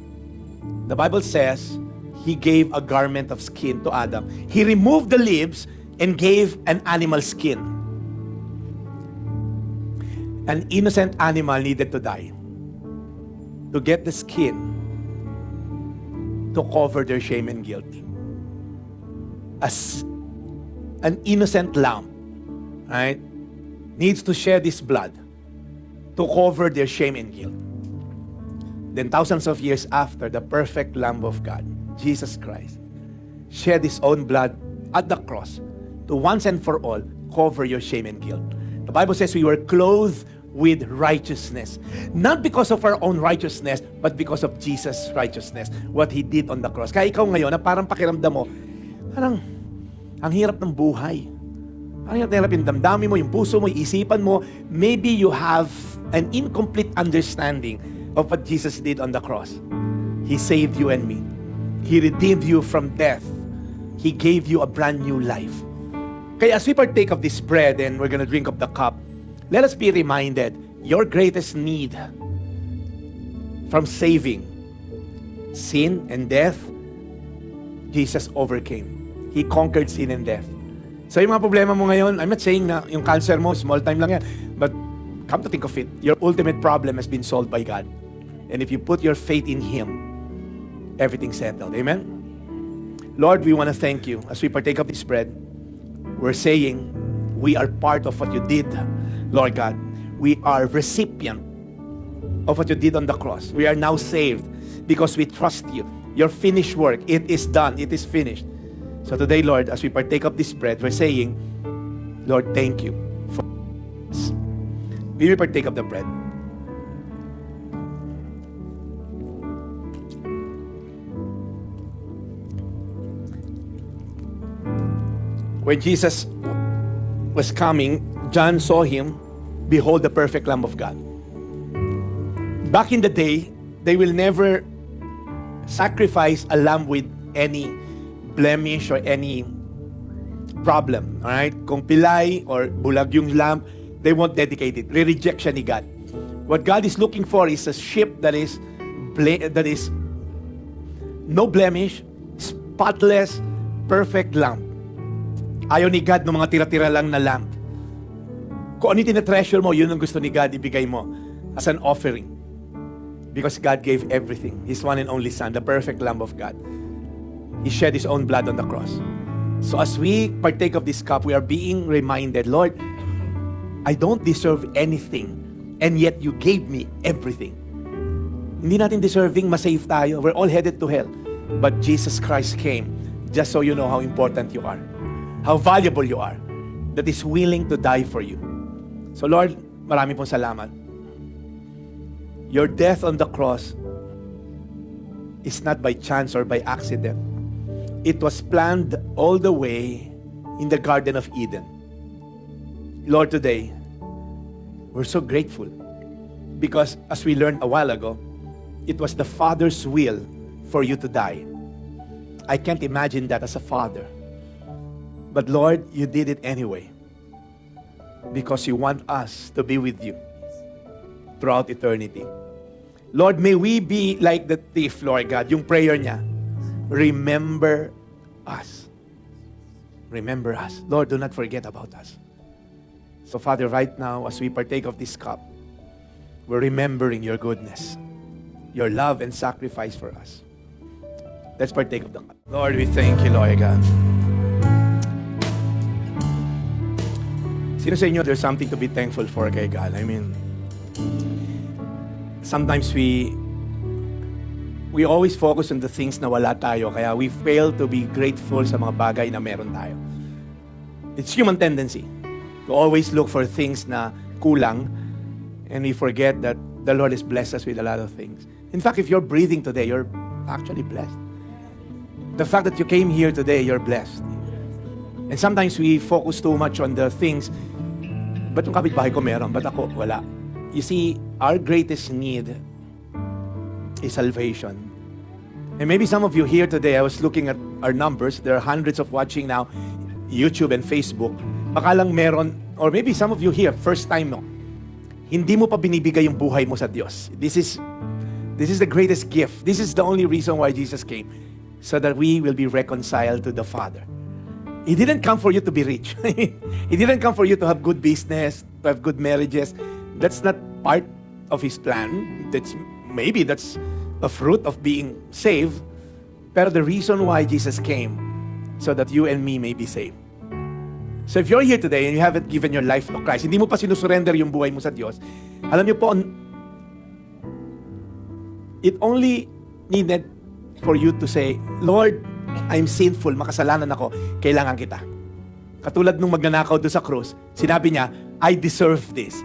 The Bible says he gave a garment of skin to Adam. He removed the leaves and gave an animal skin. An innocent animal needed to die to get the skin to cover their shame and guilt. As an innocent lamb, right, needs to shed his blood to cover their shame and guilt. Then thousands of years after, the perfect Lamb of God, Jesus Christ, shed his own blood at the cross to once and for all cover your shame and guilt. The Bible says we were clothed with righteousness. Not because of our own righteousness, but because of Jesus' righteousness. What he did on the cross. Kaya ikaw ngayon, na parang pakiramdam mo, parang ang hirap ng buhay. Ang hirap yung damdamin mo, yung puso mo, yung isipan mo. Maybe you have an incomplete understanding of what Jesus did on the cross. He saved you and me. He redeemed you from death. He gave you a brand new life. Kaya as we partake of this bread and we're gonna drink of the cup, let us be reminded, your greatest need from saving sin and death, Jesus overcame. He conquered sin and death. So yung mga problema mo ngayon, I'm not saying na yung cancer mo, small time lang yan. But come to think of it, your ultimate problem has been solved by God. And if you put your faith in Him, everything's settled. Amen? Lord, we want to thank you. As we partake of this bread, we're saying we are part of what you did, Lord God. We are recipient of what you did on the cross. We are now saved because we trust you. Your finished work, it is done. It is finished. So today, Lord, as we partake of this bread, we're saying, Lord, thank you for this. We will partake of the bread. When Jesus was coming, John saw him, behold the perfect Lamb of God. Back in the day, they will never sacrifice a lamb with any blemish or any problem. Alright? Kung pilay or bulag yung lamb, they won't dedicate it. Re-reject siya ni God. What God is looking for is a sheep that is no blemish, spotless, perfect lamb. Ayaw ni God ng mga tira-tira lang na lamb. Kung ano yung tinatreasure mo, yun ang gusto ni God, ibigay mo as an offering. Because God gave everything. His one and only Son, the perfect Lamb of God. He shed His own blood on the cross. So as we partake of this cup, we are being reminded, Lord, I don't deserve anything, and yet you gave me everything. Hindi natin deserving masave tayo. We're all headed to hell. But Jesus Christ came just so you know how important you are, how valuable you are, that is willing to die for you. So Lord, marami pong salamat. Your death on the cross is not by chance or by accident. It was planned all the way in the Garden of Eden. Lord, today, we're so grateful because as we learned a while ago, it was the Father's will for you to die. I can't imagine that as a father. But Lord, you did it anyway because you want us to be with you throughout eternity. Lord, may we be like the thief, Lord God, yung prayer niya. Remember us. Remember us. Lord, do not forget about us. So Father, right now, as we partake of this cup, we're remembering your goodness, your love and sacrifice for us. Let's partake of the cup. Lord, we thank you, Lord God. Sino sa inyo, there's something to be thankful for kay God? I mean, sometimes we always focus on the things na wala tayo, kaya we fail to be grateful sa mga bagay na meron tayo. It's human tendency to always look for things na kulang, and we forget that the Lord has blessed us with a lot of things. In fact, if you're breathing today, you're actually blessed. The fact that you came here today, you're blessed. And sometimes we focus too much on the things, ba't yung kapitbahay ko meron, ba't ako wala? You see, our greatest need is salvation. And maybe some of you here today, I was looking at our numbers, there are hundreds of watching now, YouTube and Facebook. Baka lang meron, or maybe some of you here, first time mo, hindi mo pa binibigay yung buhay mo sa Diyos. This is the greatest gift. This is the only reason why Jesus came, so that we will be reconciled to the Father. He didn't come for you to be rich. He didn't come for you to have good business, to have good marriages. That's not part of His plan. Maybe that's a fruit of being saved. Pero the reason why Jesus came, so that you and me may be saved. So if you're here today and you haven't given your life to Christ, hindi mo pa sinusurrender yung buhay mo sa Diyos, alam niyo po, it only needed for you to say, Lord, I'm sinful, makasalanan ako, kailangan kita. Katulad nung magnanakaw doon sa krus, sinabi niya, I deserve this.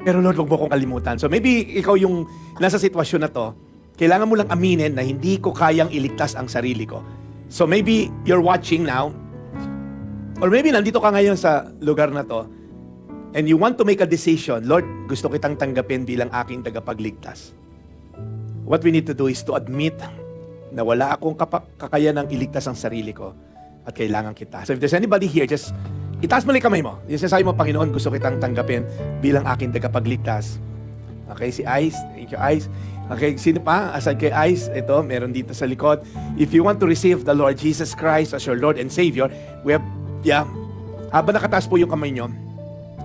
Pero Lord, wag mo akong kalimutan. So maybe ikaw yung nasa sitwasyon na to, kailangan mo lang aminin na hindi ko kayang iligtas ang sarili ko. So maybe you're watching now, or maybe nandito ka ngayon sa lugar na to, and you want to make a decision, Lord, gusto kitang tanggapin bilang aking tagapagligtas. What we need to do is to admit na wala akong kakayanang iligtas ang sarili ko at kailangan kita. So if there's anybody here, just itaas mo lang kamay mo. Yung sinasabi mo, Panginoon, gusto kitang tanggapin bilang aking tagapagligtas. Okay, si Ice. Thank you, Ice. Okay, sino pa? Aside kay Ice, ito, meron dito sa likod. If you want to receive the Lord Jesus Christ as your Lord and Savior, we have, habang nakataas po yung kamay nyo,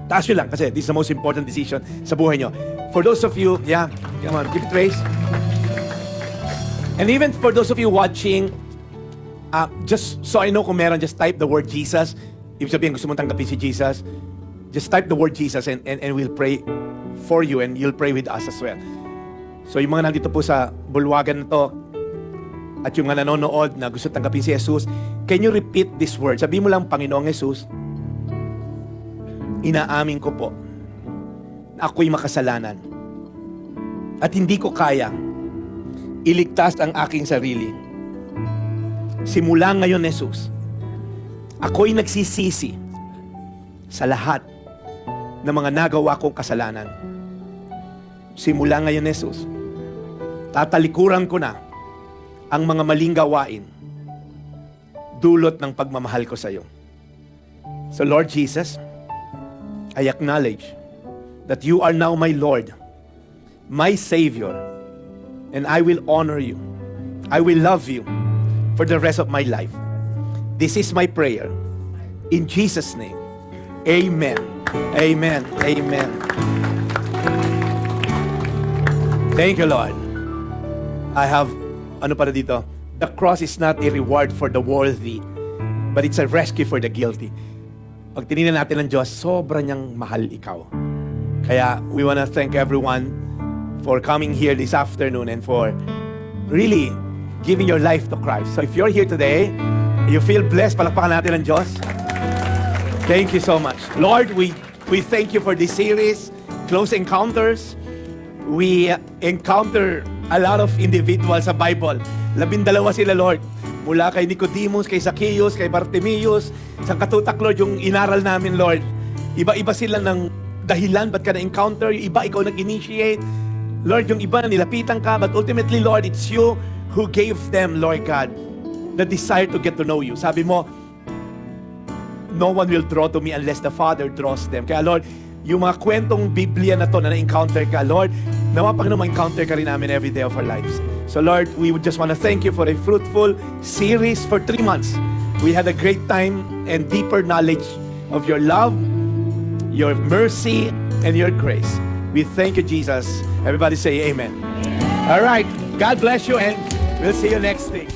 taas nyo lang kasi this is the most important decision sa buhay nyo. For those of you, come on, give it praise. And even for those of you watching, just so I know kung meron, just type the word Jesus. Ibig sabihin, gusto mong tanggapin si Jesus, just type the word Jesus and we'll pray for you and you'll pray with us as well. So yung mga nandito po sa bulwagan na to, at yung mga nanonood na gusto tanggapin si Jesus, can you repeat this word? Sabi mo lang, Panginoong Jesus, inaamin ko po na ako'y makasalanan at hindi ko kaya iligtas ang aking sarili. Simula ngayon, Jesus, ako'y nagsisisi sa lahat ng mga nagawa kong kasalanan. Simula ngayon, Jesus, tatalikuran ko na ang mga maling gawain dulot ng pagmamahal ko sa iyo. So Lord Jesus, I acknowledge that you are now my Lord, my Savior, and I will honor you. I will love you for the rest of my life. This is my prayer. In Jesus' name, Amen. Amen. Amen. Thank you, Lord. I have, ano para dito? The cross is not a reward for the worthy, but it's a rescue for the guilty. Pag tinignan natin ng Diyos, sobra niyang mahal ikaw. Kaya we want to thank everyone for coming here this afternoon and for really giving your life to Christ. So if you're here today, you feel blessed, palakpakan natin ng Diyos. Thank you so much. Lord, we thank you for this series, Close Encounters. We encounter a lot of individuals sa Bible. 12 sila, Lord. Mula kay Nicodemus, kay Zacchaeus, kay Bartimaeus, sa katutak, Lord, yung inaral namin, Lord. Iba-iba sila ng dahilan ba't ka na-encounter. Yung iba, ikaw nag-initiate. Lord, yung iba, nilapitan ka. But ultimately, Lord, it's you who gave them, Lord God, the desire to get to know you. Sabi mo, no one will draw to me unless the Father draws them. Kaya Lord, yung mga kwentong Biblia na to na na-encounter ka, Lord, nawa pag na-encounter ka rin namin every day of our lives. So Lord, we would just want to thank you for a fruitful series for 3 months. We had a great time and deeper knowledge of your love, your mercy, and your grace. We thank you, Jesus. Everybody say amen. All right. God bless you, and we'll see you next week.